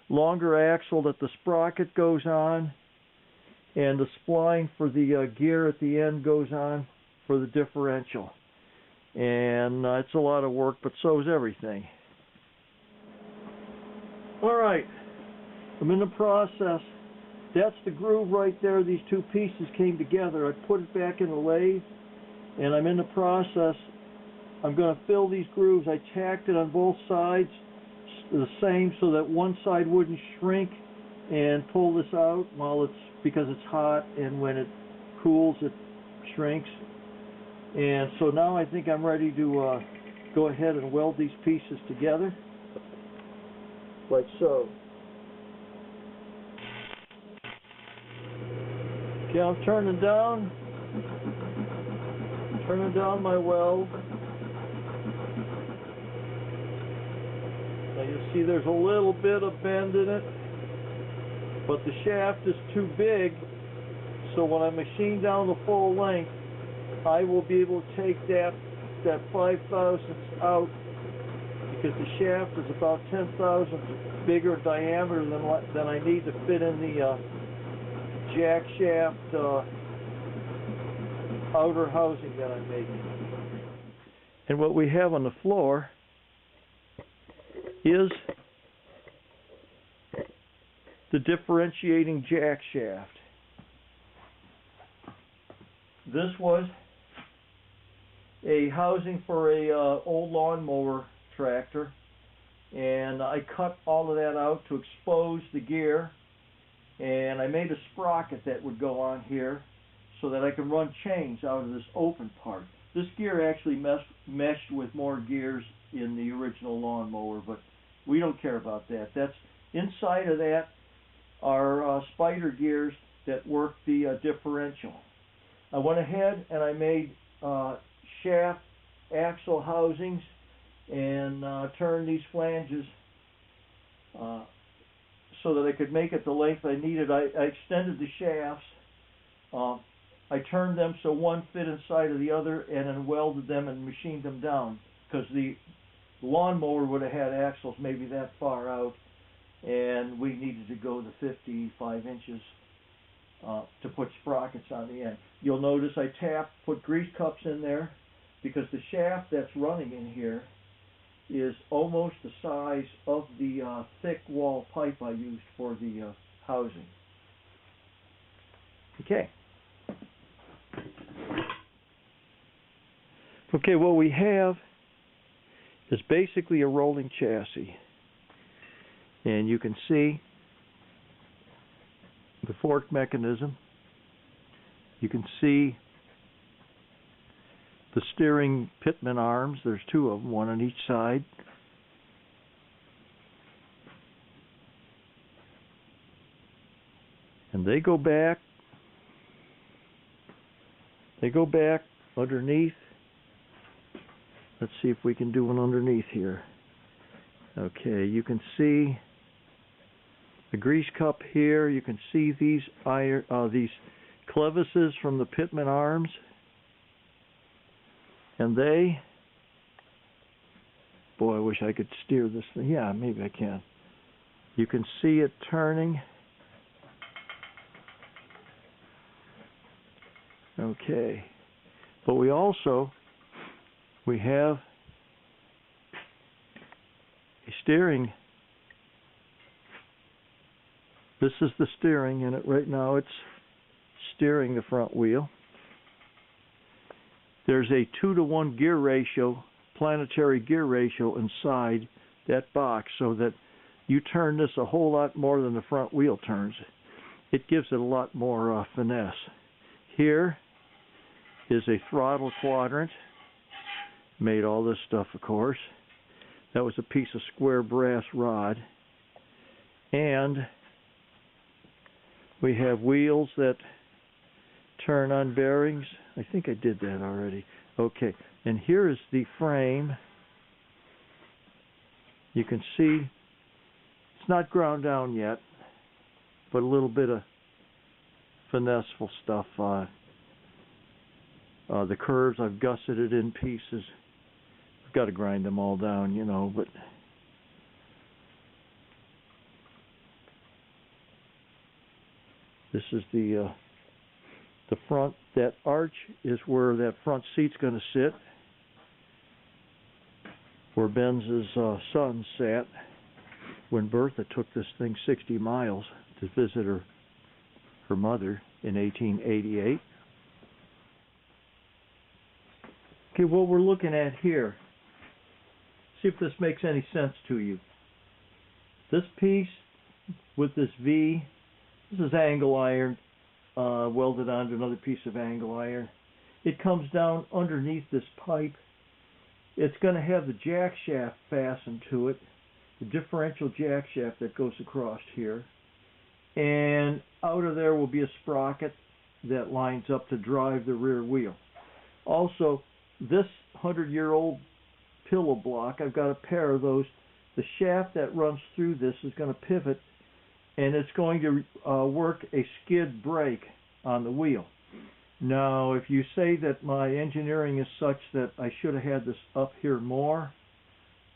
longer axle that the sprocket goes on, and the spline for the gear at the end goes on for the differential. And it's a lot of work, but so is everything. All right, I'm in the process. That's the groove right there. These two pieces came together. I put it back in the lathe, and I'm in the process. I'm going to fill these grooves. I tacked it on both sides the same so that one side wouldn't shrink and pull this out because it's hot, and when it cools it shrinks. And so now I think I'm ready to go ahead and weld these pieces together like so. Okay, I'm turning down my weld. Now you see there's a little bit of bend in it, but the shaft is too big, so when I machine down the full length, I will be able to take that 5/1000 out, because the shaft is about 10 thousandths bigger diameter than I need to fit in the jack shaft outer housing that I'm making. And what we have on the floor is the differentiating jack shaft. This was a housing for a old lawnmower tractor, and I cut all of that out to expose the gear, and I made a sprocket that would go on here so that I can run chains out of this open part. This gear actually meshed with more gears in the original lawnmower, but we don't care about that. That's inside of that are spider gears that work the differential. I went ahead and I made shaft axle housings and turned these flanges so that I could make it the length I needed. I extended the shafts. I turned them so one fit inside of the other, and then welded them and machined them down, because the lawnmower would have had axles maybe that far out, and we needed to go the 55 inches to put sprockets on the end. You'll notice I put grease cups in there, because the shaft that's running in here is almost the size of the thick wall pipe I used for the housing. Okay. Okay, what we have is basically a rolling chassis. And you can see the fork mechanism. You can see the steering pitman arms. There's two of them, one on each side. And they go back underneath. Let's see if we can do one underneath here. Okay, you can see the grease cup here. You can see these clevises from the pitman arms. And boy, I wish I could steer this thing. Yeah, maybe I can. You can see it turning. Okay. But we have a steering. This is the steering, and right now it's steering the front wheel. There's a 2-to-1 gear ratio, planetary gear ratio inside that box, so that you turn this a whole lot more than the front wheel turns. It gives it a lot more finesse. Here is a throttle quadrant. Made all this stuff, of course. That was a piece of square brass rod. And we have wheels that turn on bearings. I think I did that already. Okay, and here is the frame. You can see it's not ground down yet, but a little bit of finesseful stuff. The curves, I've gusseted it in pieces. I've got to grind them all down, you know, but this is the front. That arch is where that front seat's going to sit, where Benz's son sat when Bertha took this thing 60 miles to visit her mother in 1888. Okay, what we're looking at here, see if this makes any sense to you. This piece with this V, this is angle iron welded onto another piece of angle iron. It comes down underneath this pipe. It's going to have the jack shaft fastened to it, the differential jack shaft that goes across here. And out of there will be a sprocket that lines up to drive the rear wheel. Also, this 100-year-old pillow block, I've got a pair of those. The shaft that runs through this is going to pivot, and it's going to work a skid brake on the wheel. Now, if you say that my engineering is such that I should have had this up here more,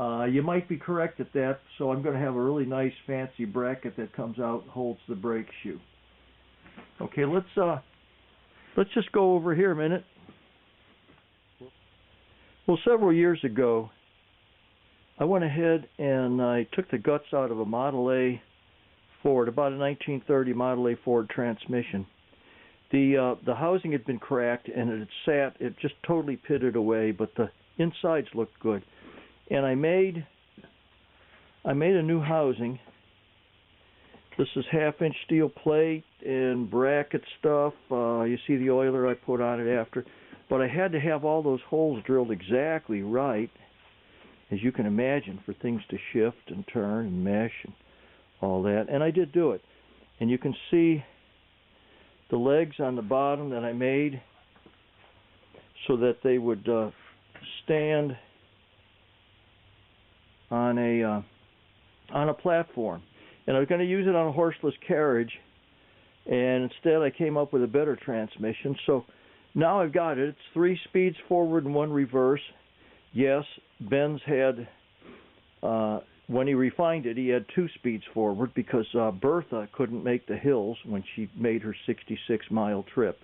you might be correct at that, so I'm going to have a really nice fancy bracket that comes out and holds the brake shoe. Okay, let's just go over here a minute. Well, several years ago, I went ahead and I took the guts out of a Model A Ford, about a 1930 Model A Ford transmission. The housing had been cracked and it just totally pitted away, but the insides looked good. And I made a new housing. This is 1/2-inch steel plate and bracket stuff. You see the oiler I put on it after. But I had to have all those holes drilled exactly right, as you can imagine, for things to shift and turn and mesh and all that. And I did do it. And you can see the legs on the bottom that I made so that they would stand on a platform. And I was going to use it on a horseless carriage and instead I came up with a better transmission. So now I've got it. It's 3 speeds forward and 1 reverse. Yes, Benz had, when he refined it, he had 2 speeds forward because Bertha couldn't make the hills when she made her 66-mile trip.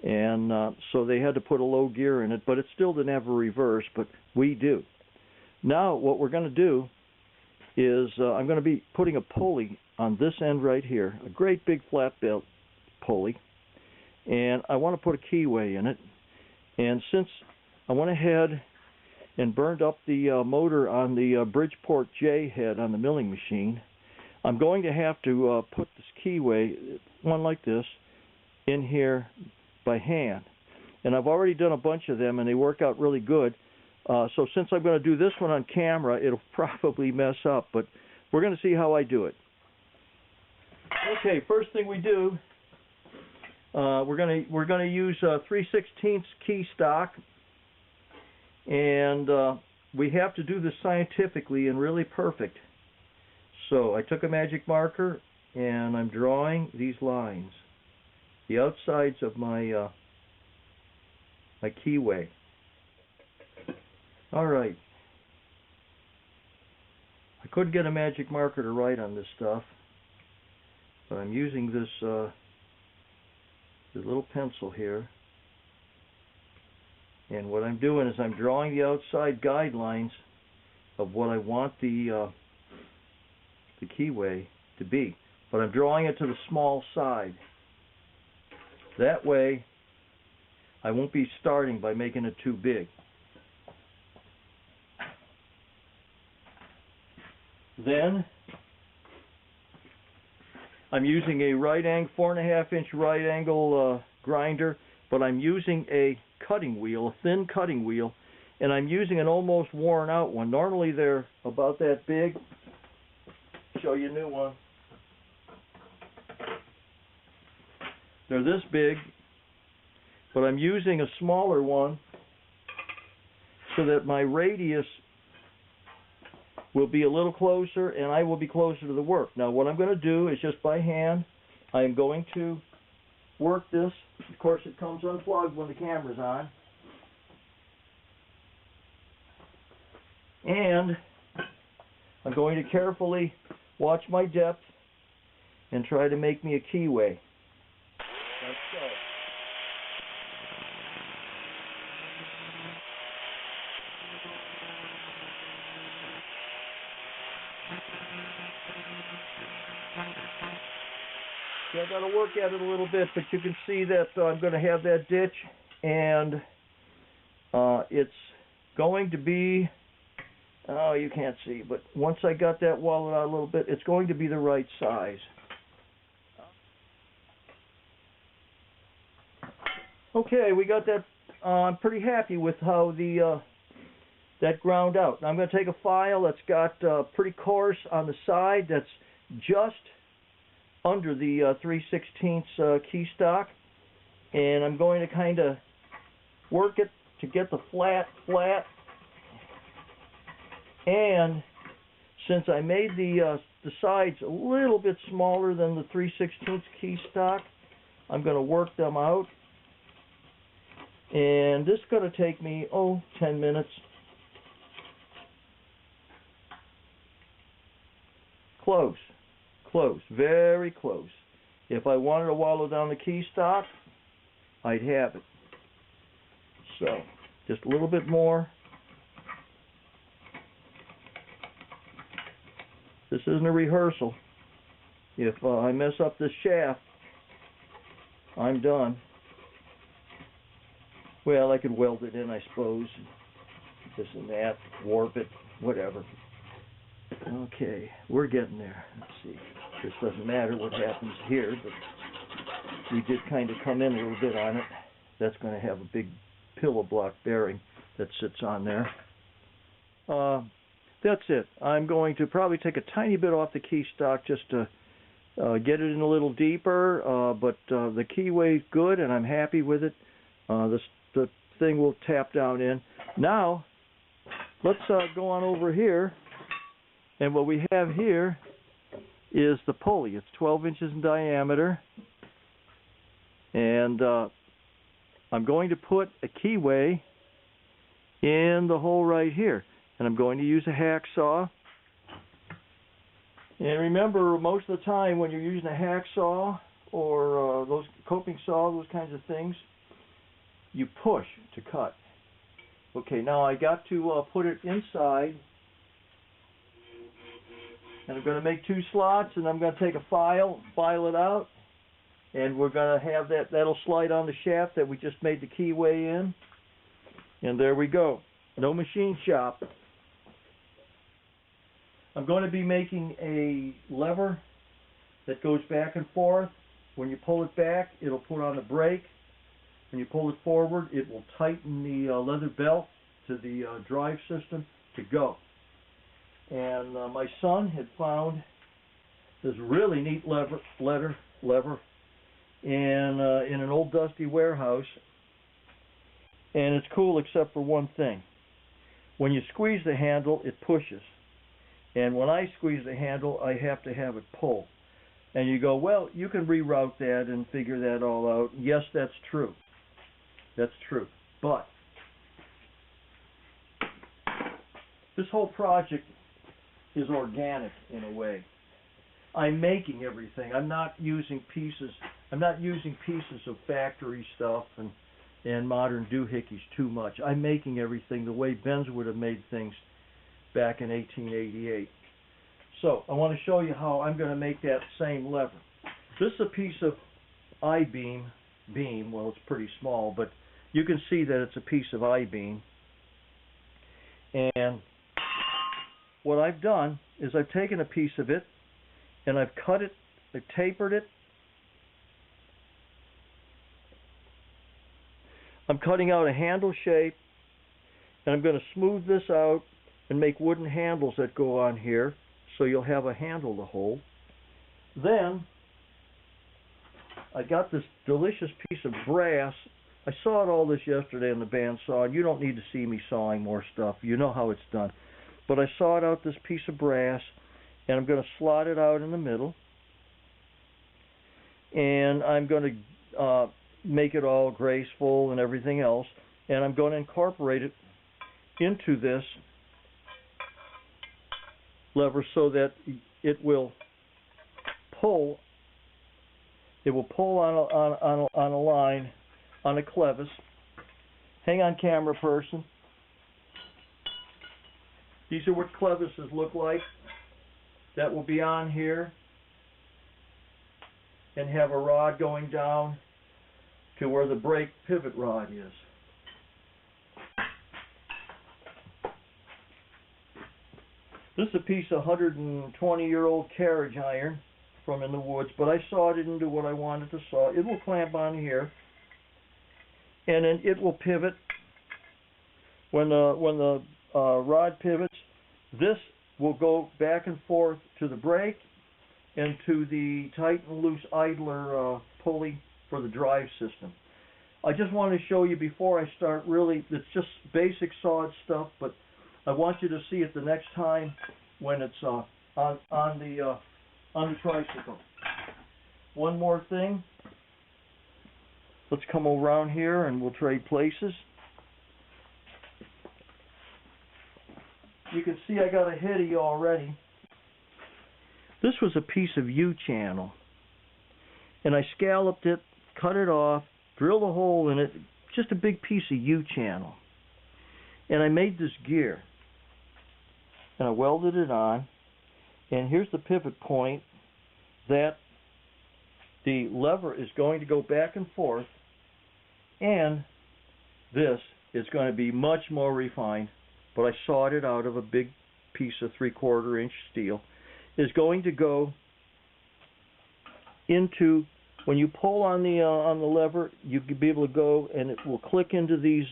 And so they had to put a low gear in it, but it still didn't have a reverse, but we do. Now what we're going to do is I'm going to be putting a pulley on this end right here, a great big flat belt pulley, and I want to put a keyway in it. And since I went ahead and burned up the motor on the Bridgeport J head on the milling machine, I'm going to have to put this keyway, one like this, in here by hand. And I've already done a bunch of them and they work out really good. So since I'm going to do this one on camera, it'll probably mess up, but we're going to see how I do it. Okay, first thing we do, we're going to use 3/16 key stock, and we have to do this scientifically and really perfect. So I took a magic marker and I'm drawing these lines, the outsides of my my keyway. All right. I couldn't get a magic marker to write on this stuff, but I'm using this this little pencil here. And what I'm doing is I'm drawing the outside guidelines of what I want the keyway to be, but I'm drawing it to the small side. That way, I won't be starting by making it too big. Then I'm using a 4.5-inch right angle grinder, but I'm using a cutting wheel, a thin cutting wheel, and I'm using an almost worn out one. Normally they're about that big. Show you a new one. They're this big, but I'm using a smaller one so that my radius will be a little closer and I will be closer to the work. Now what I'm going to do is just by hand, I am going to work this. Of course it comes unplugged when the camera's on. And I'm going to carefully watch my depth and try to make me a keyway. Let's go. So I've got to work at it a little bit, but you can see that I'm going to have that ditch, and it's going to be, oh, you can't see, but once I got that walled out a little bit, it's going to be the right size. Okay, we got that. I'm pretty happy with how that ground out. Now I'm going to take a file that's got pretty coarse on the side, that's just under the 3/16 key stock, and I'm going to kind of work it to get the flat. And since I made the sides a little bit smaller than the 3/16 key stock, I'm going to work them out. And this is going to take me 10 minutes. Close, very close. If I wanted to wallow down the key stock, I'd have it. So, just a little bit more. This isn't a rehearsal. If I mess up this shaft, I'm done. Well, I could weld it in, I suppose. This and that, warp it, whatever. Okay, we're getting there. Let's see. This doesn't matter what happens here, but we did kind of come in a little bit on it. That's going to have a big pillow block bearing that sits on there. That's it. I'm going to probably take a tiny bit off the key stock just to get it in a little deeper, but the keyway's good and I'm happy with it. The thing will tap down in. Now, let's go on over here, and what we have here is the pulley. It's 12 inches in diameter, and I'm going to put a keyway in the hole right here, and I'm going to use a hacksaw. And remember, most of the time when you're using a hacksaw or those coping saw, those kinds of things, you push to cut. Okay, now I got to put it inside, and I'm going to make 2 slots, and I'm going to take a file it out, and we're going to have that'll slide on the shaft that we just made the keyway in, and there we go. No machine shop. I'm going to be making a lever that goes back and forth. When you pull it back, it'll put on the brake. When you pull it forward, it will tighten the leather belt to the drive system to go. And my son had found this really neat lever in an old dusty warehouse. And it's cool except for one thing. When you squeeze the handle, it pushes. And when I squeeze the handle, I have to have it pull. And you go, well, you can reroute that and figure that all out. Yes, that's true. That's true. But this whole project is organic in a way. I'm making everything. I'm not using pieces of factory stuff and modern doohickeys too much. I'm making everything the way Benz would have made things back in 1888. So I want to show you how I'm going to make that same lever. This is a piece of I-beam. Well, it's pretty small, but you can see that it's a piece of I-beam. And what I've done is I've taken a piece of it and I've cut it, I've tapered it. I'm cutting out a handle shape, and I'm going to smooth this out and make wooden handles that go on here, so you'll have a handle to hold. Then I got this delicious piece of brass. I sawed all this yesterday in the bandsaw, and you don't need to see me sawing more stuff. You know how it's done. But I sawed out this piece of brass, and I'm going to slot it out in the middle. And I'm going to make it all graceful and everything else. And I'm going to incorporate it into this lever so that it will pull. It will pull on a line, on a clevis. Hang on, camera person. These are what clevises look like. That will be on here and have a rod going down to where the brake pivot rod is. This is a piece of 120-year-old carriage iron from in the woods, but I sawed it into what I wanted to saw. It will clamp on here, and then it will pivot. When the rod pivots, this will go back and forth to the brake and to the tight and loose idler pulley for the drive system. I just want to show you before I start really, it's just basic sawed stuff, but I want you to see it the next time when it's on the tricycle. One more thing. Let's come around here and we'll trade places. You can see I got a hitty already. This was a piece of U-channel, and I scalloped it, cut it off, drilled a hole in it, just a big piece of U-channel. And I made this gear, and I welded it on, and here's the pivot point that the lever is going to go back and forth, and this is going to be much more refined, but I sawed it out of a big piece of 3/4 inch steel, is going to go into, when you pull on the lever, you can be able to go and it will click into these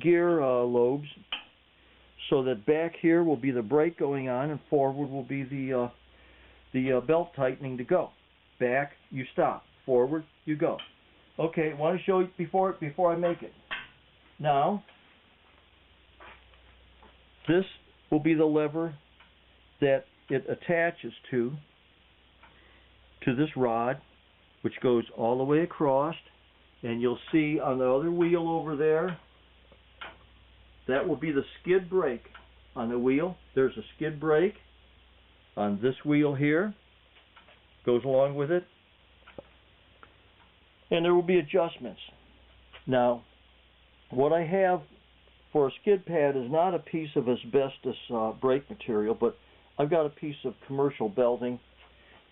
gear lobes, so that back here will be the brake going on and forward will be the belt tightening to go. Back, you stop. Forward, you go. Okay, I want to show you before I make it. Now, this will be the lever that it attaches to, to this rod, which goes all the way across, and you'll see on the other wheel over there, that will be the skid brake on the wheel. There's a skid brake on this wheel here, goes along with it, and there will be adjustments. Now, what I have for a skid pad is not a piece of asbestos brake material, but I've got a piece of commercial belting.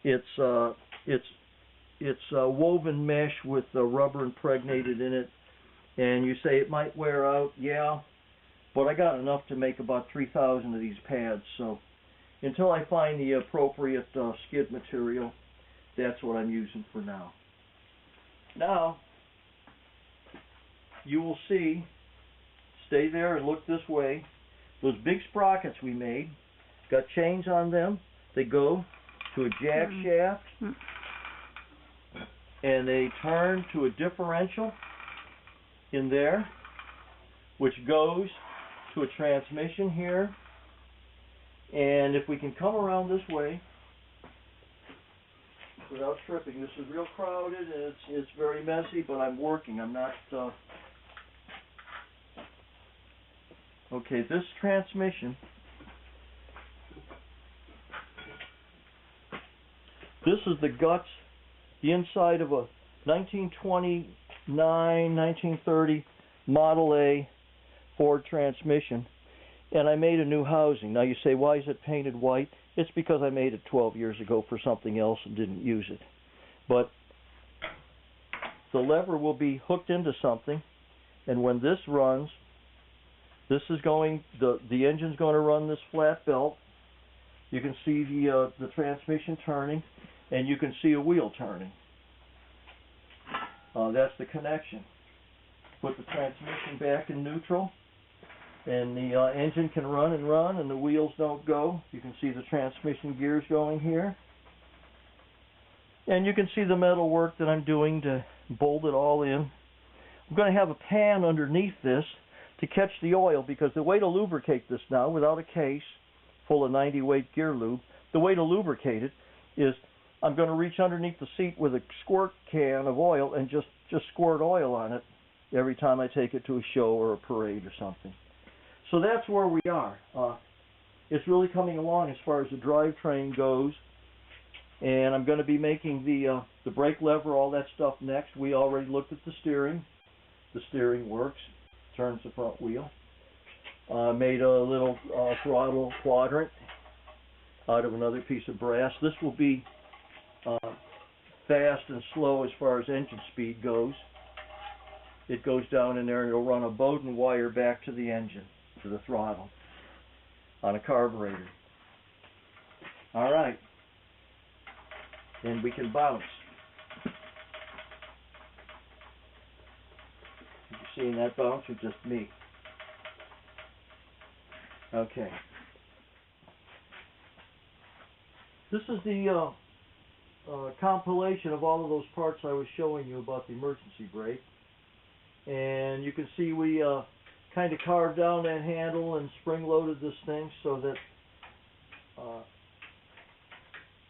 It's woven mesh with rubber impregnated in it, and you say it might wear out. Yeah, but I got enough to make about 3,000 of these pads, so until I find the appropriate skid material, that's what I'm using for now. Now, you will see, stay there and look this way, those big sprockets we made, got chains on them. They go to a jack shaft, and they turn to a differential in there, which goes to a transmission here. And if we can come around this way without tripping, this is real crowded and it's very messy, but I'm working. I'm not okay, this transmission, this is the guts, the inside of a 1929, 1930 Model A Ford transmission, and I made a new housing. Now you say, why is it painted white? It's because I made it 12 years ago for something else and didn't use it. But the lever will be hooked into something, and when this runs, this is going, the engine's going to run this flat belt. You can see the transmission turning, and you can see a wheel turning. That's the connection. Put the transmission back in neutral, and the engine can run, and the wheels don't go. You can see the transmission gears going here. And you can see the metal work that I'm doing to bolt it all in. I'm going to have a pan underneath this to catch the oil, because the way to lubricate this now, without a case full of 90-weight gear lube, the way to lubricate it is I'm going to reach underneath the seat with a squirt can of oil and just squirt oil on it every time I take it to a show or a parade or something. So that's where we are. It's really coming along as far as the drivetrain goes, and I'm going to be making the brake lever, all that stuff next. We already looked at the steering. The steering works, turns the front wheel. Made a little throttle quadrant out of another piece of brass. This will be fast and slow as far as engine speed goes. It goes down in there and it'll run a Bowden wire back to the engine, to the throttle, on a carburetor. All right. And we can bounce. You seeing that bounce or just me? Okay. This is the compilation of all of those parts I was showing you about the emergency brake. And you can see we kind of carved down that handle and spring-loaded this thing so that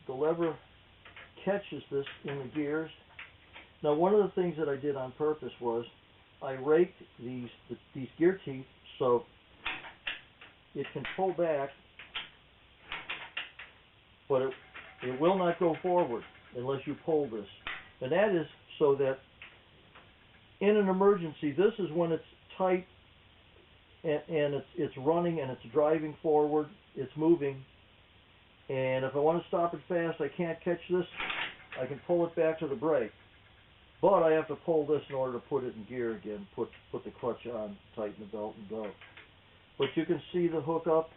the lever catches this in the gears. Now, one of the things that I did on purpose was I raked these gear teeth so it can pull back, but it will not go forward unless you pull this. And that is so that in an emergency, this is when it's tight and it's running and it's driving forward, it's moving. And if I want to stop it fast, I can't catch this, I can pull it back to the brake. But I have to pull this in order to put it in gear again, put the clutch on, tighten the belt, and go. But you can see the hookup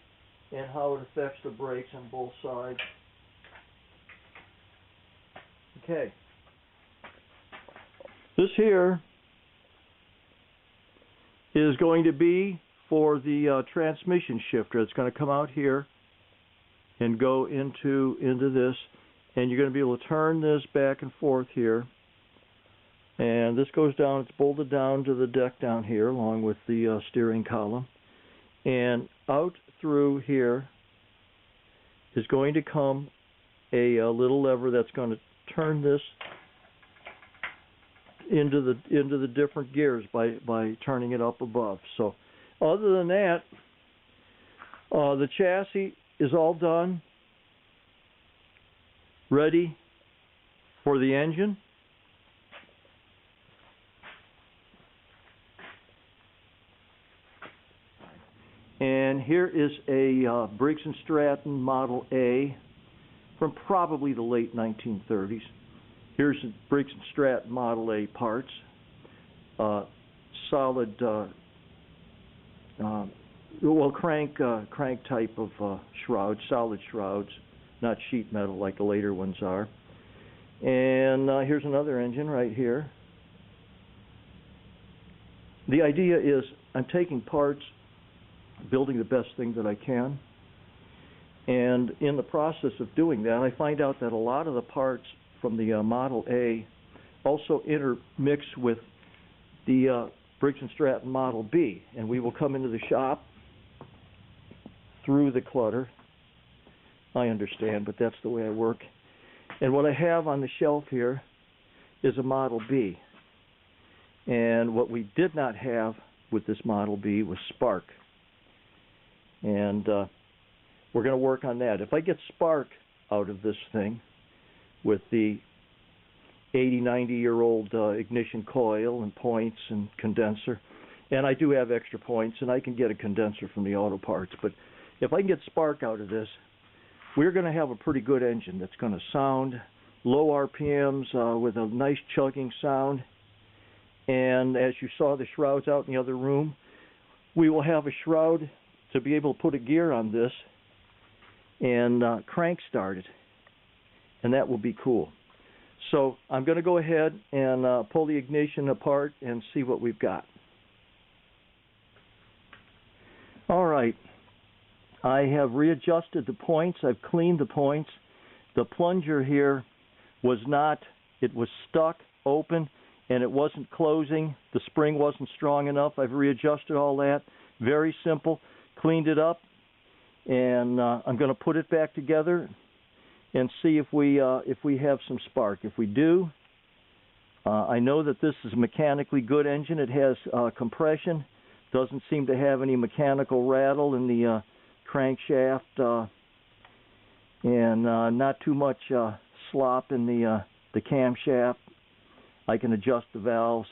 and how it affects the brakes on both sides. Okay. This here is going to be for the transmission shifter. It's going to come out here and go into this, and you're going to be able to turn this back and forth here. And this goes down, it's bolted down to the deck down here along with the steering column. And out through here is going to come a little lever that's going to turn this into the different gears by turning it up above. So other than that, the chassis is all done, ready for the engine. And here is a Briggs & Stratton Model A from probably the late 1930s. Here's the Briggs & Stratton Model A parts. Solid, crank type of shrouds, solid shrouds, not sheet metal like the later ones are. And here's another engine right here. The idea is I'm taking parts, building the best thing that I can, and in the process of doing that, I find out that a lot of the parts from the Model A also intermix with the Briggs & Stratton Model B, and we will come into the shop through the clutter. I understand, but that's the way I work. And what I have on the shelf here is a Model B, and what we did not have with this Model B was spark. And we're going to work on that. If I get spark out of this thing with the 80, 90-year-old ignition coil and points and condenser, and I do have extra points, and I can get a condenser from the auto parts, but if I can get spark out of this, we're going to have a pretty good engine that's going to sound low RPMs with a nice chugging sound. And as you saw the shrouds out in the other room, we will have a shroud to be able to put a gear on this and crank start it, and that will be cool. So I'm going to go ahead and pull the ignition apart and see what we've got. All right, I have readjusted the points. I've cleaned the points. The plunger here was not, it was stuck open and it wasn't closing. The spring wasn't strong enough. I've readjusted all that. Very simple. Cleaned it up, and I'm going to put it back together and see if we have some spark. If we do, I know that this is a mechanically good engine. It has compression. Doesn't seem to have any mechanical rattle in the crankshaft, and not too much slop in the camshaft. I can adjust the valves.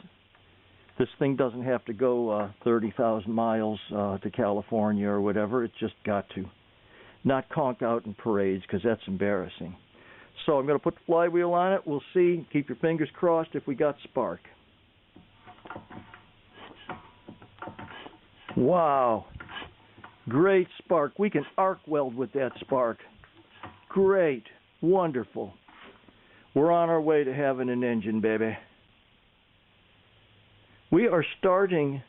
This thing doesn't have to go 30,000 miles to California or whatever. It's just got to not conk out in parades, because that's embarrassing. So I'm going to put the flywheel on it. We'll see. Keep your fingers crossed if we got spark. Wow. Great spark. We can arc weld with that spark. Great. Wonderful. We're on our way to having an engine, baby. We are starting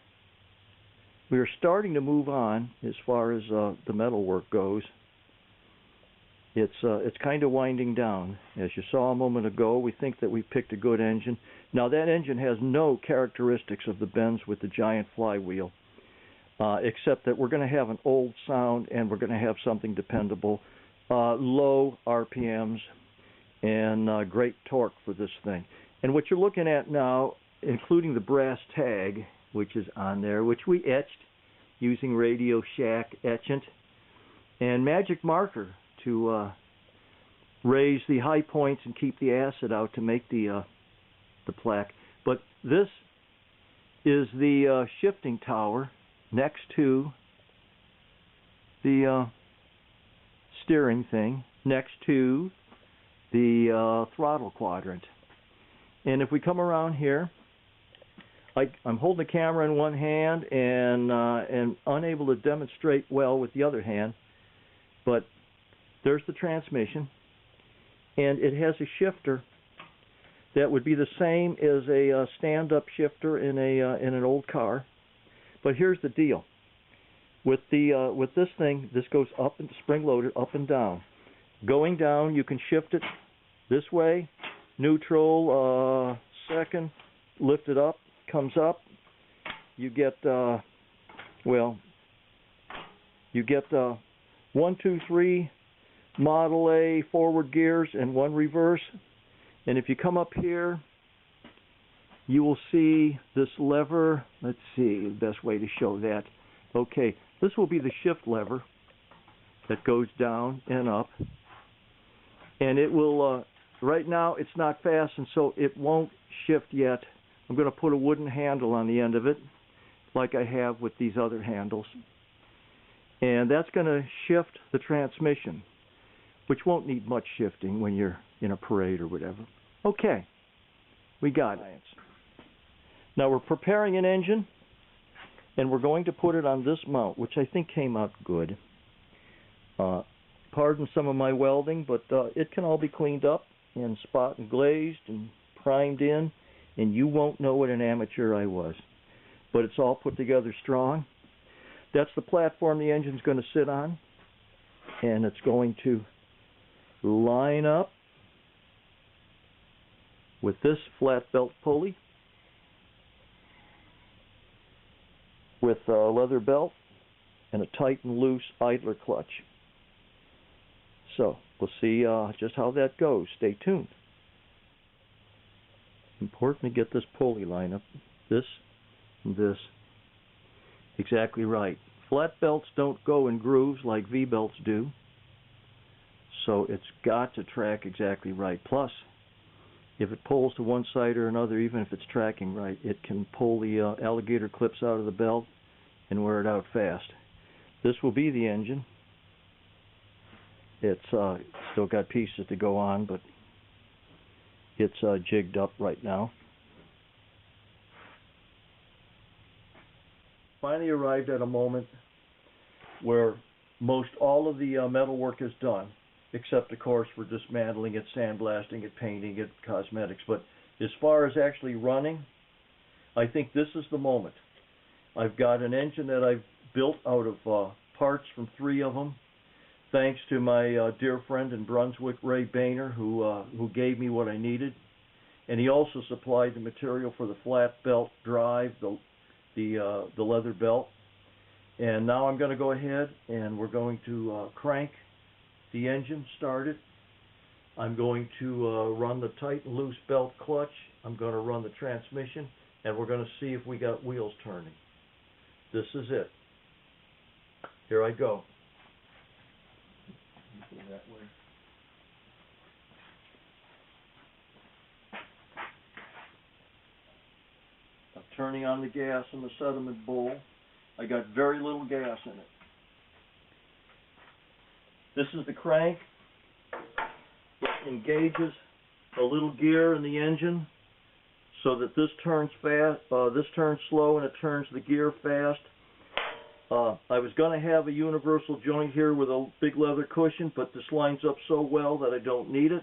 to move on as far as the metal work goes. It's kind of winding down. As you saw a moment ago, we think that we picked a good engine. Now that engine has no characteristics of the Benz with the giant flywheel, except that we're going to have an old sound and we're going to have something dependable, low RPMs, and great torque for this thing. And what you're looking at now, including the brass tag, which is on there, which we etched using Radio Shack etchant and magic marker to raise the high points and keep the acid out to make the plaque. But this is the shifting tower next to the steering thing, next to the throttle quadrant. And if we come around here, I'm holding the camera in one hand and unable to demonstrate well with the other hand, but there's the transmission, and it has a shifter that would be the same as a stand-up shifter in an old car. But here's the deal: with this thing, this goes up and spring-loaded up and down. Going down, you can shift it this way, neutral, second, lift it up. Comes up, you get 1, 2, 3 Model A forward gears and 1 reverse, And if you come up here, you will see this lever. Let's see the best way to show that. Okay, this will be the shift lever that goes down and up. And it will, right now it's not fastened, so it won't shift yet. I'm going to put a wooden handle on the end of it, like I have with these other handles. And that's going to shift the transmission, which won't need much shifting when you're in a parade or whatever. Okay, we got it. Now we're preparing an engine, and we're going to put it on this mount, which I think came out good. Pardon some of my welding, but it can all be cleaned up and spot and glazed and primed in, and you won't know what an amateur I was. But it's all put together strong. That's the platform the engine's going to sit on, and it's going to line up with this flat belt pulley with a leather belt and a tight and loose idler clutch. So we'll see just how that goes. Stay tuned. Important to get this pulley line up. This and this. Exactly right. Flat belts don't go in grooves like V-belts do. So it's got to track exactly right. Plus, if it pulls to one side or another, even if it's tracking right, it can pull the alligator clips out of the belt and wear it out fast. This will be the engine. It's still got pieces to go on, but it's jigged up right now. Finally arrived at a moment where most all of the metal work is done, except of course for dismantling it, sandblasting it, painting it, cosmetics. But as far as actually running, I think this is the moment. I've got an engine that I've built out of parts from 3 of them, thanks to my dear friend in Brunswick, Ray Boehner, who gave me what I needed. And he also supplied the material for the flat belt drive, the leather belt. And now I'm going to go ahead and we're going to crank the engine, start it. I'm going to run the tight and loose belt clutch. I'm going to run the transmission, and we're going to see if we got wheels turning. This is it. Here I go. That way. I'm turning on the gas in the sediment bowl. I got very little gas in it. This is the crank. It engages a little gear in the engine so that this turns fast, this turns slow, and it turns the gear fast. I was going to have a universal joint here with a big leather cushion, but this lines up so well that I don't need it,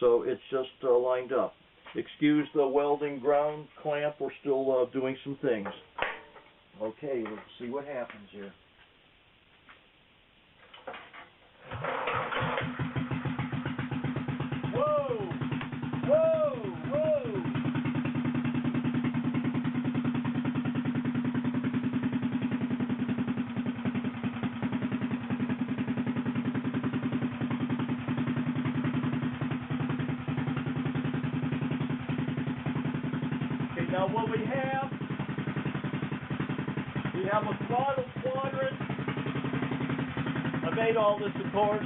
so it's just lined up. Excuse the welding ground clamp, we're still doing some things. Okay, let's see what happens here. Whoa! Whoa! Whoa! Okay, now what we have a throttle quadrant. I made all this, of course.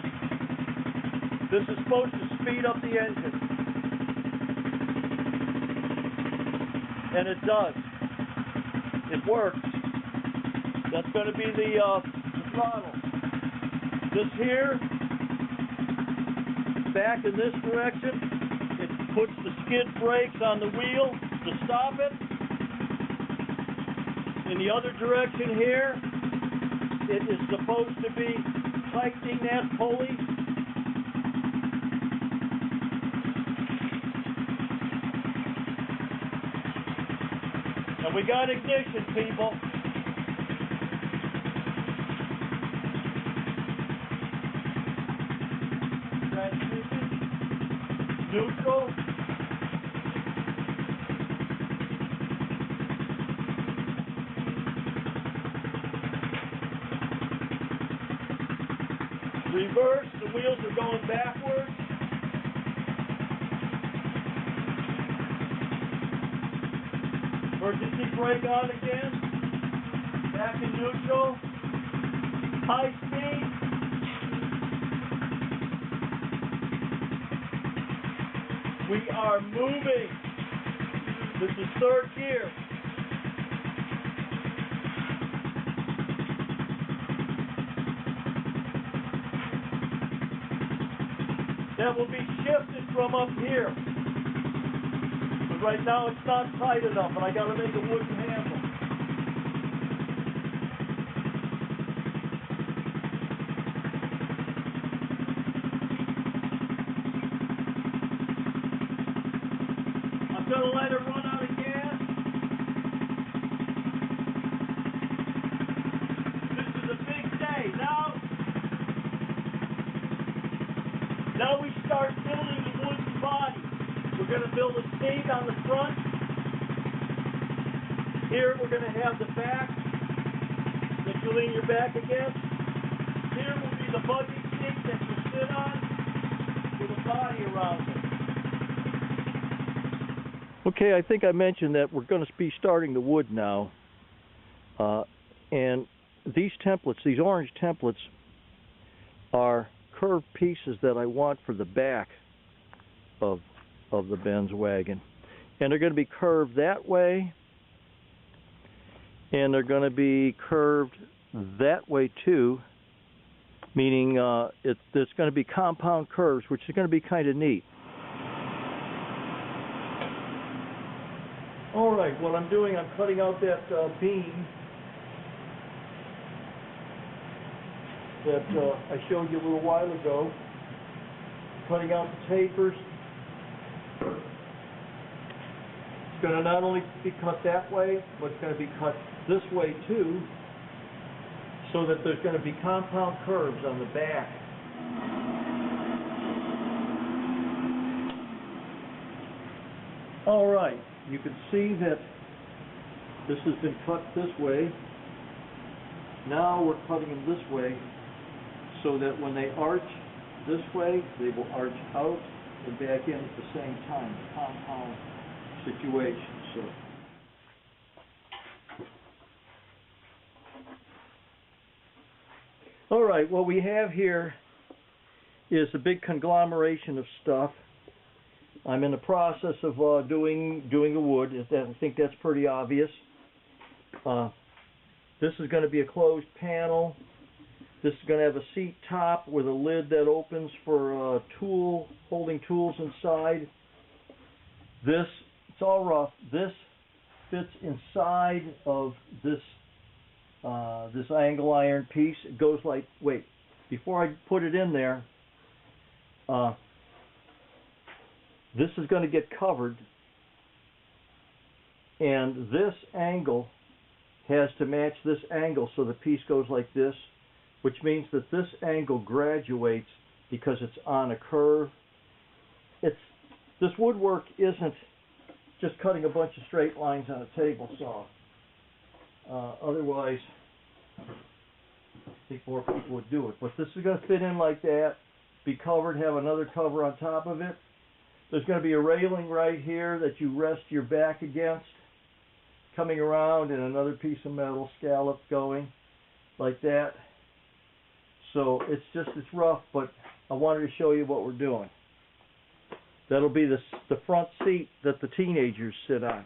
This is supposed to speed up the engine. And it does. It works. That's going to be the throttle. This here, back in this direction, it puts the skid brakes on the wheel to stop it. In the other direction here, it is supposed to be tightening that pulley. And we got ignition, people. Transmission, neutral. Reverse, the wheels are going backwards. Emergency brake on again. Back in neutral. High speed. We are moving. This is third gear. That will be shifted from up here. But right now it's not tight enough, and I got to make a wooden handle. I'm going to let it run out of gas. This is a big day. Now we start building the wooden body. We're going to build a seat on the front. Here we're going to have the back that you lean your back against. Here will be the buggy seat that you sit on with a body around it. Okay, I think I mentioned that we're going to be starting the wood now. And these templates, these orange templates, are curved pieces that I want for the back of the Benz wagon. And they're going to be curved that way, and they're going to be curved that way too, meaning it's going to be compound curves, which is going to be kind of neat. All right, what I'm doing, I'm cutting out that beam that I showed you a little while ago. Cutting out the tapers. It's going to not only be cut that way, but it's going to be cut this way too, so that there's going to be compound curves on the back. All right, you can see that this has been cut this way. Now we're cutting them this way, so that when they arch this way, they will arch out and back in at the same time. Compound situation. So, all right, what we have here is a big conglomeration of stuff. I'm in the process of doing the wood. I think that's pretty obvious. This is going to be a closed panel. This is going to have a seat top with a lid that opens for holding tools inside. This, it's all rough. This fits inside of this this angle iron piece. It goes like, wait, before I put it in there, this is going to get covered, and this angle has to match this angle, so the piece goes like this, which means that this angle graduates because it's on a curve. This woodwork isn't just cutting a bunch of straight lines on a table saw. Otherwise, I think more people would do it. But this is going to fit in like that, be covered, have another cover on top of it. There's going to be a railing right here that you rest your back against, coming around, and another piece of metal scallop going like that. So it's rough, but I wanted to show you what we're doing. That'll be the front seat that the teenagers sit on.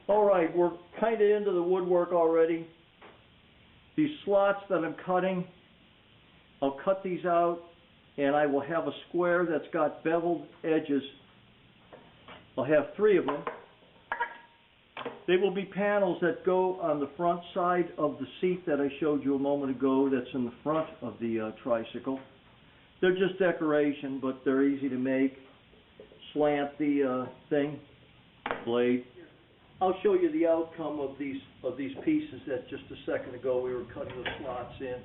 All right, we're kind of into the woodwork already. These slots that I'm cutting, I'll cut these out, and I will have a square that's got beveled edges. I'll have 3 of them. They will be panels that go on the front side of the seat that I showed you a moment ago that's in the front of the tricycle. They're just decoration, but they're easy to make. Slant the blade. I'll show you the outcome of these pieces that just a second ago we were cutting the slots in.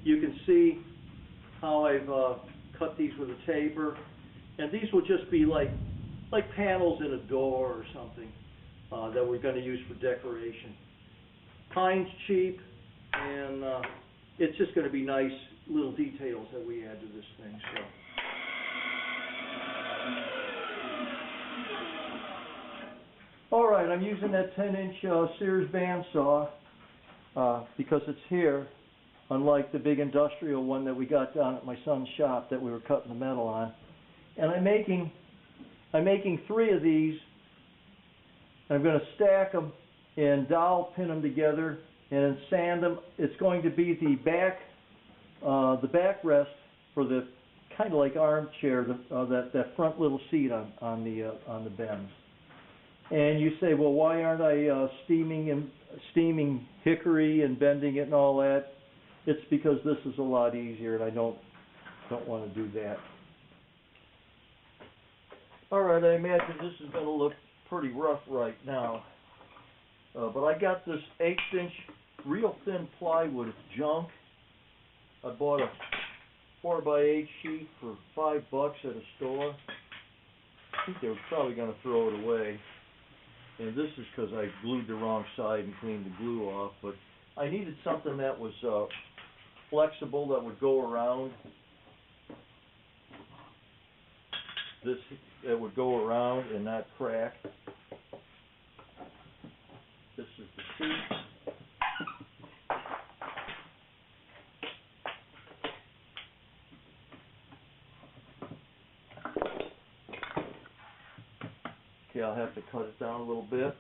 You can see how I've cut these with a taper, and these will just be like panels in a door or something. that we're going to use for decoration. Time's cheap, and it's just going to be nice little details that we add to this thing. So. All right, I'm using that 10-inch Sears bandsaw because it's here, unlike the big industrial one that we got down at my son's shop that we were cutting the metal on. And I'm making 3 of these. I'm going to stack them and dowel pin them together and then sand them. It's going to be the backrest for the kind of like armchair, that front little seat on the Benz. And you say, well, why aren't I steaming hickory and bending it and all that? It's because this is a lot easier, and I don't want to do that. All right, I imagine this is going to look pretty rough right now. But I got this 1/8-inch real thin plywood. It's junk. I bought a 4x8 sheet for $5 at a store. I think they were probably going to throw it away. And this is because I glued the wrong side and cleaned the glue off. But I needed something that was flexible, that would go around. That would go around and not crack. This is the seat. Okay, I'll have to cut it down a little bit.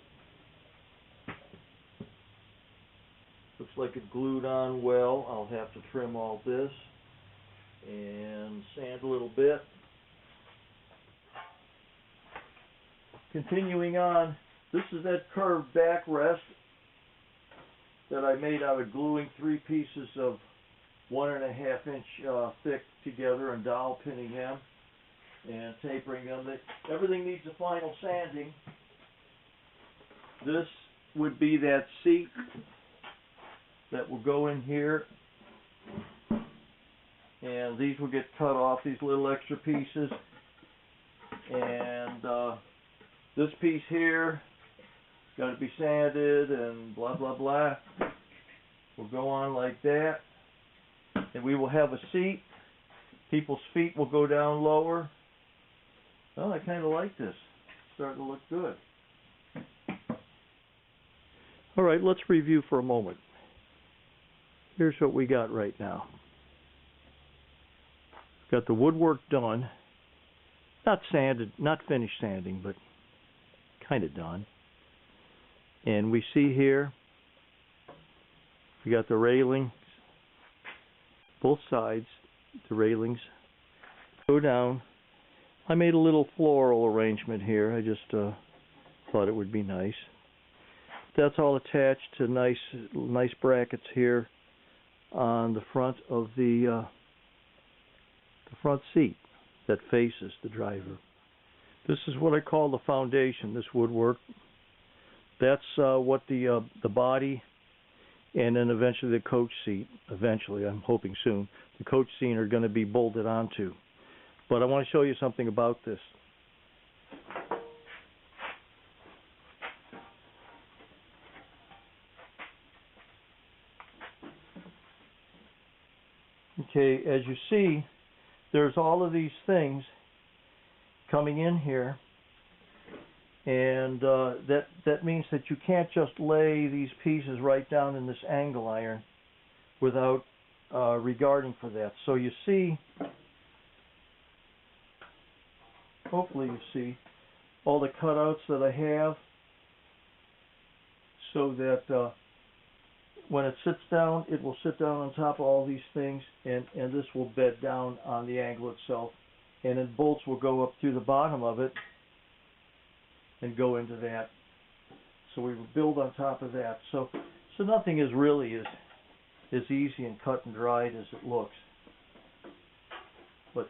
Looks like it glued on well. I'll have to trim all this and sand a little bit. Continuing on, this is that curved backrest that I made out of gluing 3 pieces of 1.5-inch thick together and dowel pinning them and tapering them. Everything needs a final sanding. This would be that seat that will go in here, and these will get cut off, these little extra pieces, and this piece here got to be sanded and blah blah blah. We'll go on like that, and we will have a seat. People's feet will go down lower. Well, I kind of like this. It's starting to look good. All right, let's review for a moment. Here's what we got right now. Got the woodwork done. Not sanded, not finished sanding, but kind of done. And we see here, we got the railings, both sides, the railings go down. I made a little floral arrangement here. I just thought it would be nice. That's all attached to nice brackets here on the front of the front seat that faces the driver. This is what I call the foundation, this woodwork. That's what the body and then eventually the coach seat, eventually, I'm hoping soon, the coach seat are going to be bolted onto. But I want to show you something about this. Okay, as you see, there's all of these things coming in here, and that means that you can't just lay these pieces right down in this angle iron without regarding for that. So you see, hopefully you see all the cutouts that I have, so that when it sits down, it will sit down on top of all these things, and this will bed down on the angle itself, and then bolts will go up through the bottom of it and go into that. So we will build on top of that. So nothing is really as easy and cut and dried as it looks. But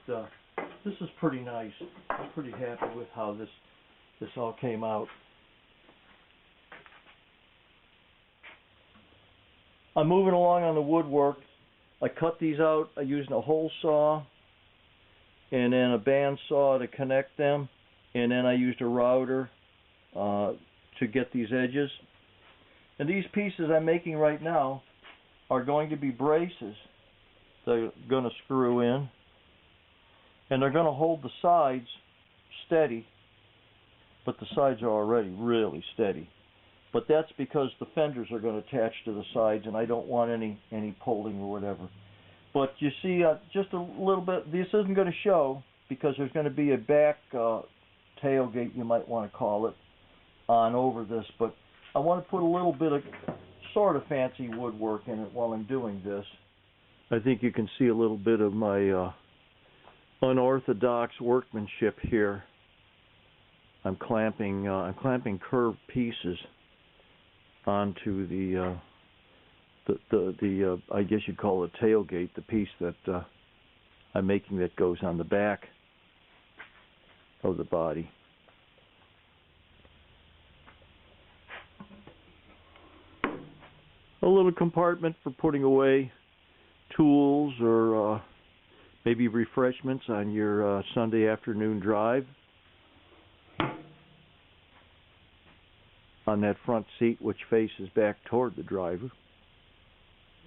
this is pretty nice. I'm pretty happy with how this all came out. I'm moving along on the woodwork. I cut these out using a hole saw and then a band saw to connect them, and then I used a router to get these edges. And these pieces I'm making right now are going to be braces that are going to screw in, and they're going to hold the sides steady, but the sides are already really steady. But that's because the fenders are going to attach to the sides, and I don't want any pulling or whatever. But you see, just a little bit, this isn't going to show because there's going to be a back tailgate, you might want to call it, on over this. But I want to put a little bit of sort of fancy woodwork in it while I'm doing this. I think you can see a little bit of my unorthodox workmanship here. I'm clamping curved pieces onto the I guess you'd call it tailgate, the piece that I'm making that goes on the back of the body. A little compartment for putting away tools or maybe refreshments on your Sunday afternoon drive. On that front seat which faces back toward the driver.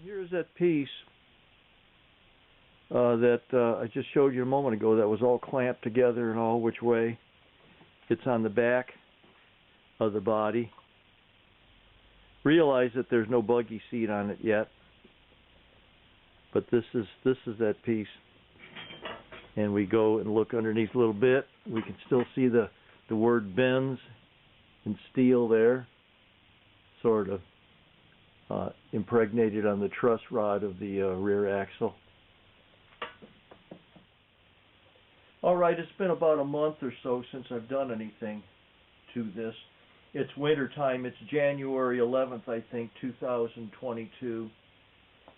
Here's that piece that I just showed you a moment ago that was all clamped together and all which way. It's on the back of the body. Realize that there's no buggy seat on it yet, but this is that piece. And we go and look underneath a little bit. We can still see the word Benz in steel there, sort of impregnated on the truss rod of the rear axle. All right, it's been about a month or so since I've done anything to this. It's winter time. It's January 11th, I think, 2022,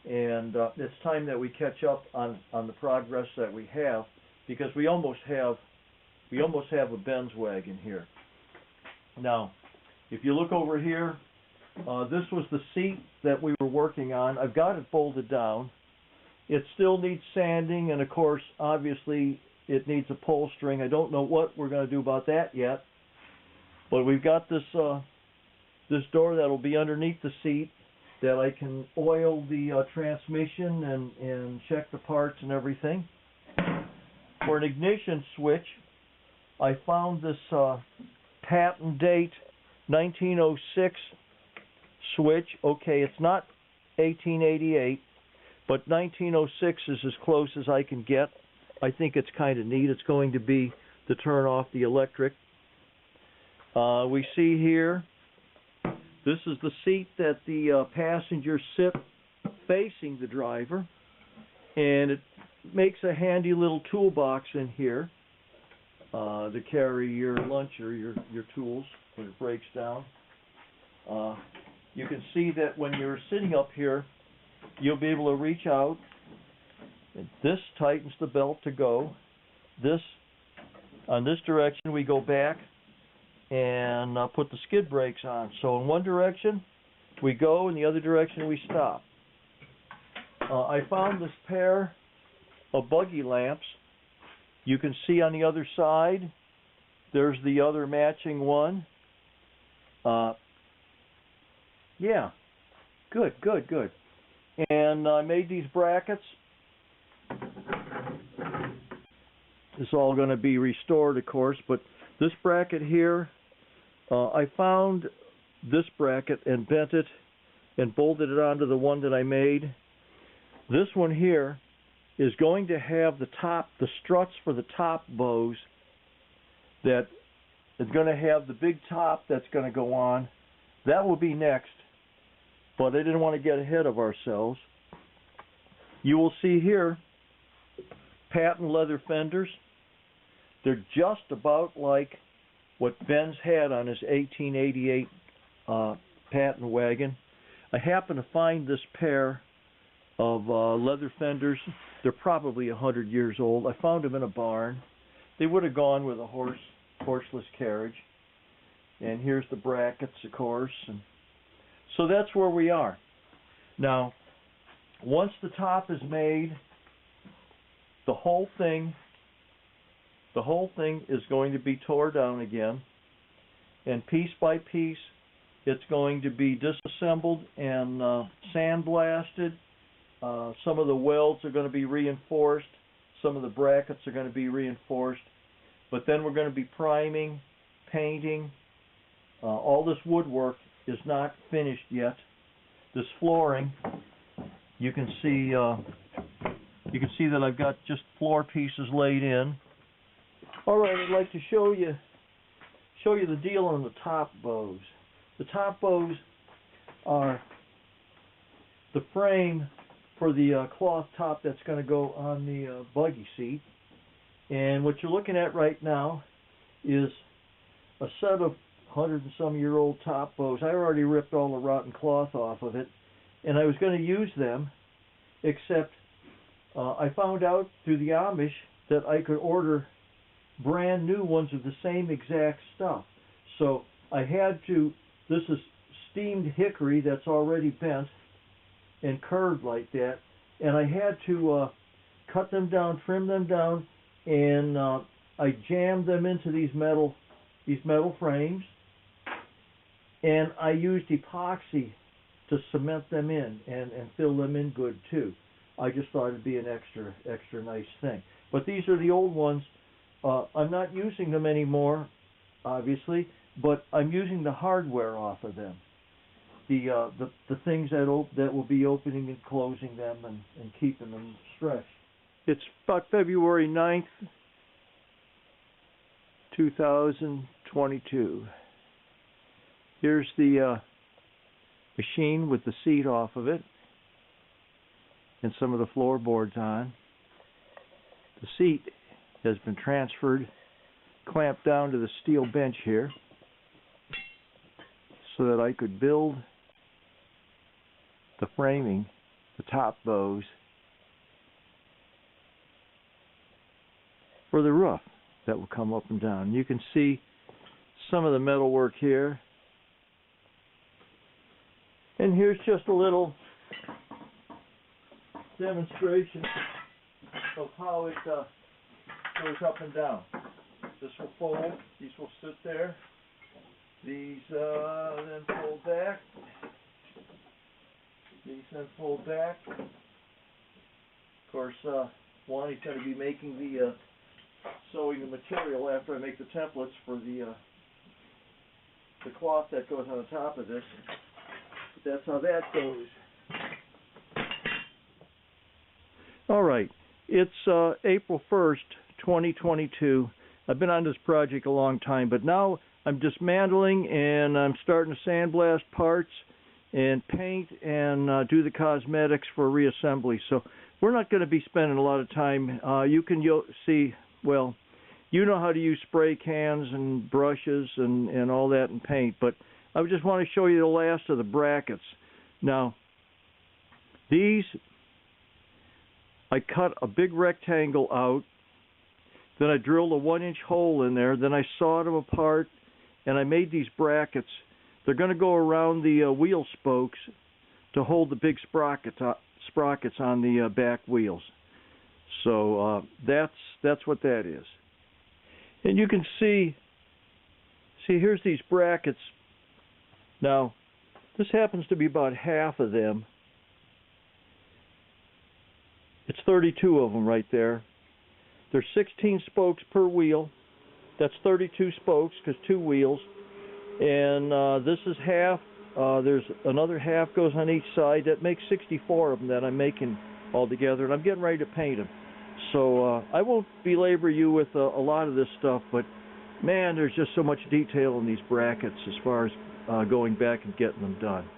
and it's time that we catch up on the progress that we have, because we almost have a Benz wagon here. Now, if you look over here, this was the seat that we were working on. I've got it bolted down. It still needs sanding, and of course, obviously, it needs upholstering. I don't know what we're going to do about that yet, but we've got this this door that'll be underneath the seat that I can oil the transmission and check the parts and everything. For an ignition switch, I found this patent date 1906 switch. Okay, it's not 1888, but 1906 is as close as I can get. I think it's kind of neat. It's going to be to turn off the electric. We see here, this is the seat that the passengers sit facing the driver, and it makes a handy little toolbox in here to carry your lunch or your tools when it breaks down. You can see that when you're sitting up here, you'll be able to reach out, and this tightens the belt to go. On this direction we go back and put the skid brakes on. So in one direction we go, in the other direction we stop. I found this pair of buggy lamps. You can see on the other side, there's the other matching one. Yeah, good. And I made these brackets. It's all going to be restored, of course, but this bracket here, I found this bracket and bent it and bolted it onto the one that I made. This one here is going to have the struts for the top bows that is going to have the big top that's going to go on. That will be next, but I didn't want to get ahead of ourselves. You will see here patent leather fenders. They're just about like what Benz had on his 1888 patent wagon. I happened to find this pair of leather fenders. They're probably 100 years old. I found them in a barn. They would have gone with a horseless carriage. And here's the brackets, of course. And so that's where we are. Now, once the top is made, the whole thing is going to be tore down again, and piece by piece it's going to be disassembled and sandblasted. Some of the welds are going to be reinforced, some of the brackets are going to be reinforced, but then we're going to be priming, painting. All this woodwork is not finished yet. This flooring, you can see that I've got just floor pieces laid in. All right, I'd like to show you the deal on the top bows. The top bows are the frame for the cloth top that's going to go on the buggy seat. And what you're looking at right now is a set of 100-and-some-year-old top bows. I already ripped all the rotten cloth off of it, and I was going to use them, except I found out through the Amish that I could order brand new ones of the same exact stuff. So I had to, this is steamed hickory that's already bent and curved like that, and I had to cut them down, trim them down, and I jammed them into these metal frames, and I used epoxy to cement them in and fill them in good too. I just thought it'd be an extra nice thing. But these are the old ones. I'm not using them anymore, obviously, but I'm using the hardware off of them. The things that will be opening and closing them and keeping them stretched. It's about February 9th, 2022. Here's the machine with the seat off of it and some of the floorboards on. The seat has been transferred, clamped down to the steel bench here so that I could build the framing, the top bows, for the roof that will come up and down. You can see some of the metal work here. And here's just a little demonstration of how it goes up and down. This will fold, these will sit there, these then fold back, these then fold back. Of course, Juani's going to be making the sewing the material after I make the templates for the cloth that goes on the top of this. But that's how that goes. All right, it's April 1st, 2022. I've been on this project a long time, but now I'm dismantling and I'm starting to sandblast parts and paint and do the cosmetics for reassembly. So we're not going to be spending a lot of time. You can see, well, you know how to use spray cans and brushes and all that and paint, but I just want to show you the last of the brackets. Now, these, I cut a big rectangle out, then I drilled a 1-inch hole in there, then I sawed them apart, and I made these brackets. They're going to go around the wheel spokes to hold the big sprockets on the back wheels. So that's what that is. And you can see here's these brackets. Now, this happens to be about half of them. It's 32 of them right there. There's 16 spokes per wheel. That's 32 spokes because 2 wheels. And this is half. There's another half goes on each side. That makes 64 of them that I'm making all together. And I'm getting ready to paint them. So I won't belabor you with a lot of this stuff, but man, there's just so much detail in these brackets as far as going back and getting them done.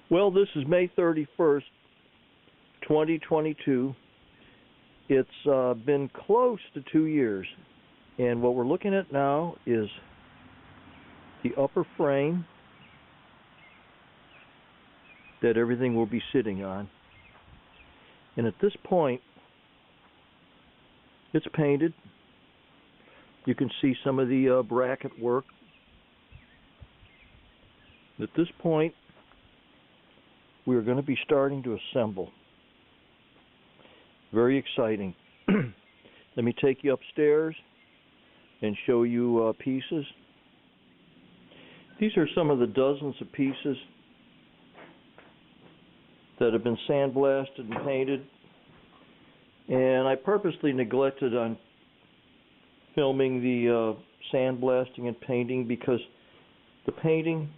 Well, this is May 31st, 2022. It's been close to 2 years, and what we're looking at now is the upper frame that everything will be sitting on. And at this point, it's painted. You can see some of the bracket work. At this point, we're going to be starting to assemble. Very exciting. Let me take you upstairs and show you pieces. These are some of the dozens of pieces that have been sandblasted and painted. And I purposely neglected on filming the sandblasting and painting because the painting,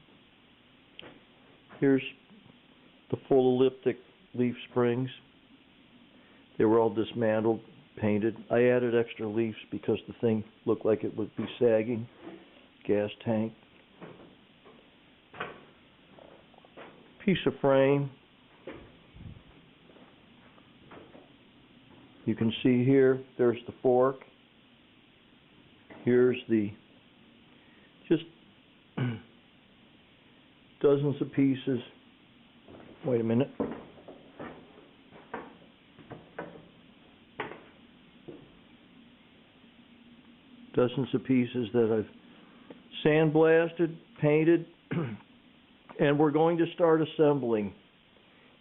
here's the full elliptic leaf springs. They were all dismantled, painted. I added extra leaves because the thing looked like it would be sagging. Gas tank. Piece of frame. You can see here, there's the fork. Here's the, just dozens of pieces. Wait a minute. Dozens of pieces that I've sandblasted, painted, and we're going to start assembling.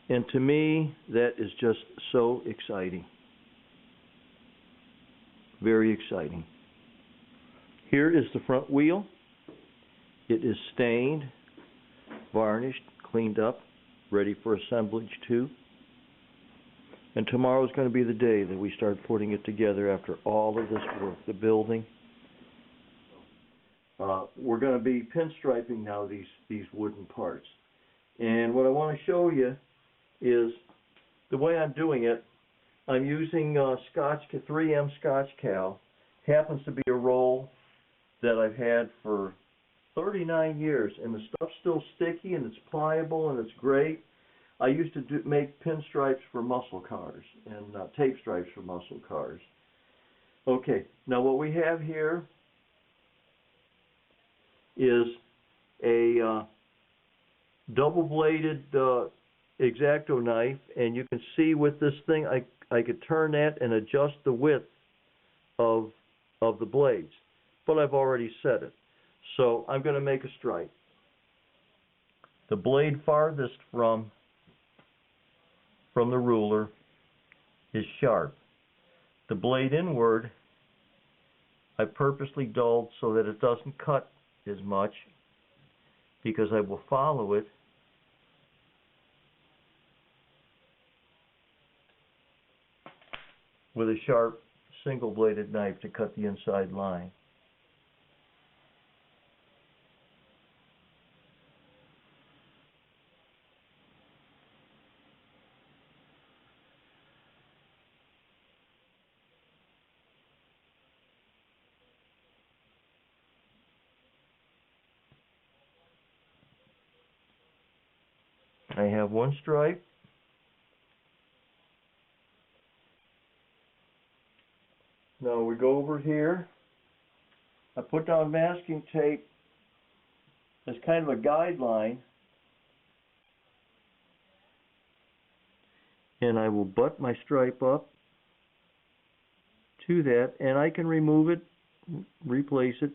And to me, that is just so exciting. Very exciting. Here is the front wheel. It is stained, varnished, cleaned up, ready for assemblage too. And tomorrow is going to be the day that we start putting it together after all of this work, the building. We're going to be pinstriping now these wooden parts. And what I want to show you is the way I'm doing it. I'm using 3M Scotch Cal. Happens to be a roll that I've had for 39 years, and the stuff's still sticky and it's pliable and it's great. I used to make pinstripes for muscle cars and tape stripes for muscle cars. Okay, now what we have here is a double-bladed X-Acto knife, and you can see with this thing I could turn that and adjust the width of the blades, but I've already set it. So I'm going to make a stripe. The blade farthest from the ruler is sharp. The blade inward I purposely dulled so that it doesn't cut as much, because I will follow it with a sharp single-bladed knife to cut the inside line. I have one stripe. Now we go over here. I put down masking tape as kind of a guideline, and I will butt my stripe up to that, and I can remove it, replace it.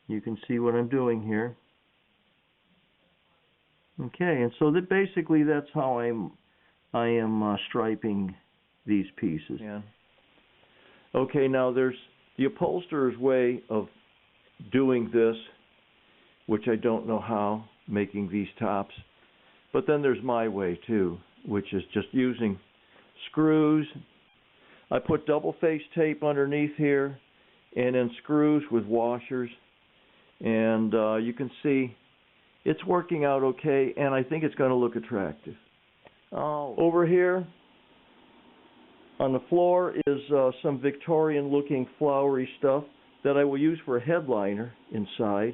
You can see what I'm doing here. Okay, and so that basically that's how I am striping these pieces. Yeah. Okay, now there's the upholsterer's way of doing this, which I don't know how, making these tops. But then there's my way too, which is just using screws. I put double-face tape underneath here, and then screws with washers. And you can see it's working out okay, and I think it's going to look attractive. Over here on the floor is some Victorian-looking flowery stuff that I will use for a headliner inside.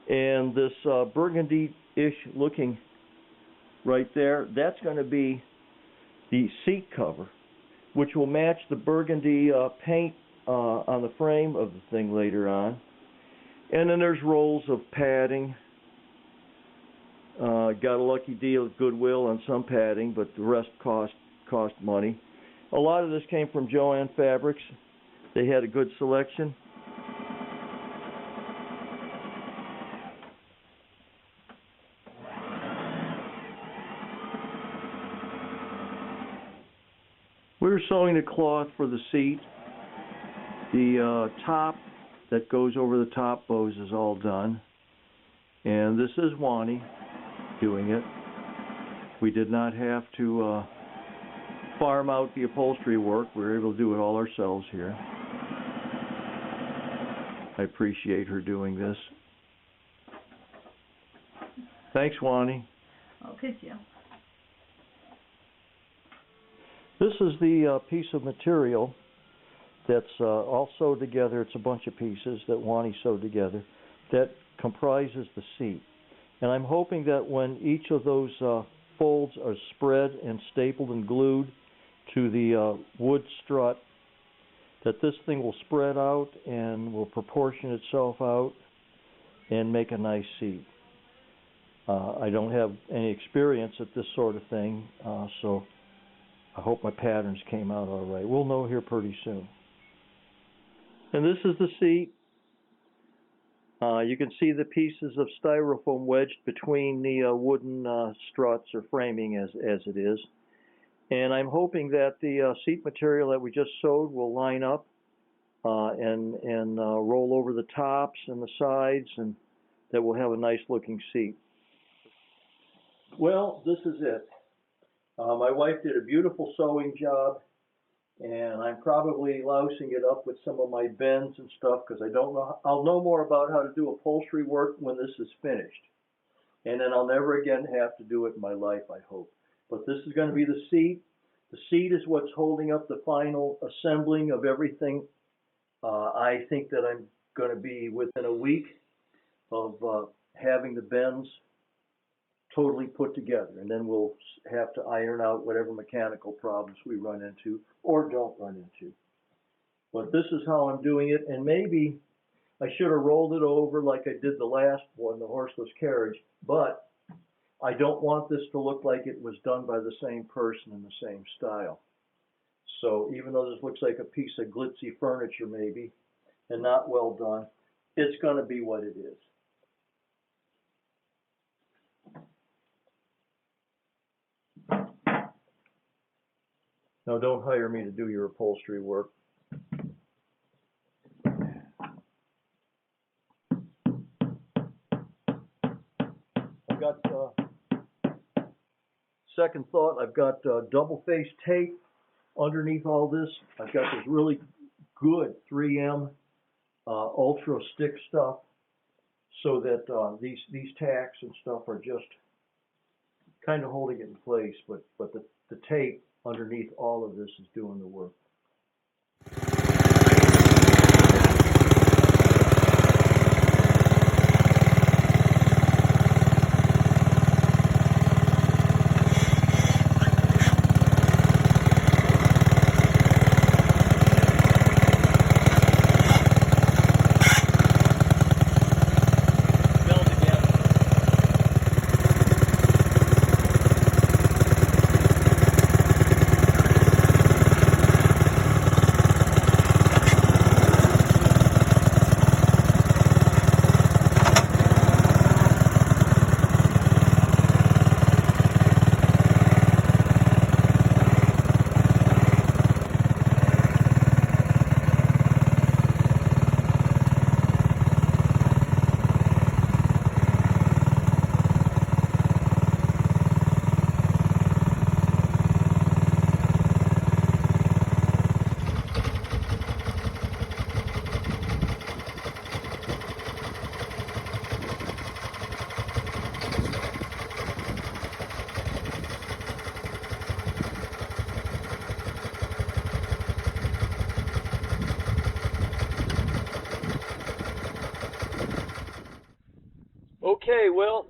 And this burgundy-ish looking right there, that's going to be the seat cover, which will match the burgundy paint on the frame of the thing later on. And then there's rolls of padding. Got a lucky deal at Goodwill on some padding, but the rest cost money. A lot of this came from Jo-Ann Fabrics. They had a good selection. We were sewing the cloth for the seat. The top that goes over the top bows is all done. And this is Wani doing it. We did not have to farm out the upholstery work. We were able to do it all ourselves here. I appreciate her doing this. Thanks, Wani. Oh, good job. This is the piece of material that's all sewed together. It's a bunch of pieces that Wani sewed together that comprises the seat. And I'm hoping that when each of those folds are spread and stapled and glued to the wood strut, that this thing will spread out and will proportion itself out and make a nice seat. I don't have any experience at this sort of thing, so I hope my patterns came out all right. We'll know here pretty soon. And this is the seat. You can see the pieces of styrofoam wedged between the wooden struts or framing as it is. And I'm hoping that the seat material that we just sewed will line up and roll over the tops and the sides, and that we'll have a nice looking seat. Well, this is it. My wife did a beautiful sewing job, and I'm probably lousing it up with some of my bends and stuff because I don't know. I'll know more about how to do upholstery work when this is finished, and then I'll never again have to do it in my life, I hope. But this is going to be the seat. The seat is what's holding up the final assembling of everything. I think that I'm going to be within a week of having the bends totally put together, and then we'll have to iron out whatever mechanical problems we run into or don't run into. But this is how I'm doing it, and maybe I should have rolled it over like I did the last one, the horseless carriage, but I don't want this to look like it was done by the same person in the same style. So even though this looks like a piece of glitzy furniture maybe, and not well done, it's going to be what it is. Now, don't hire me to do your upholstery work. I've got, second thought, I've got double-faced tape underneath all this. I've got this really good 3M ultra stick stuff so that these tacks and stuff are just kind of holding it in place, but the tape underneath all of this is doing the work. Okay, well,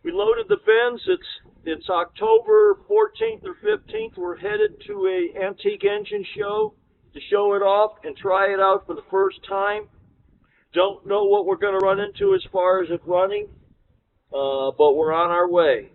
we loaded the Benz. It's October 14th or 15th. We're headed to a antique engine show to show it off and try it out for the first time. Don't know what we're going to run into as far as it running, but we're on our way.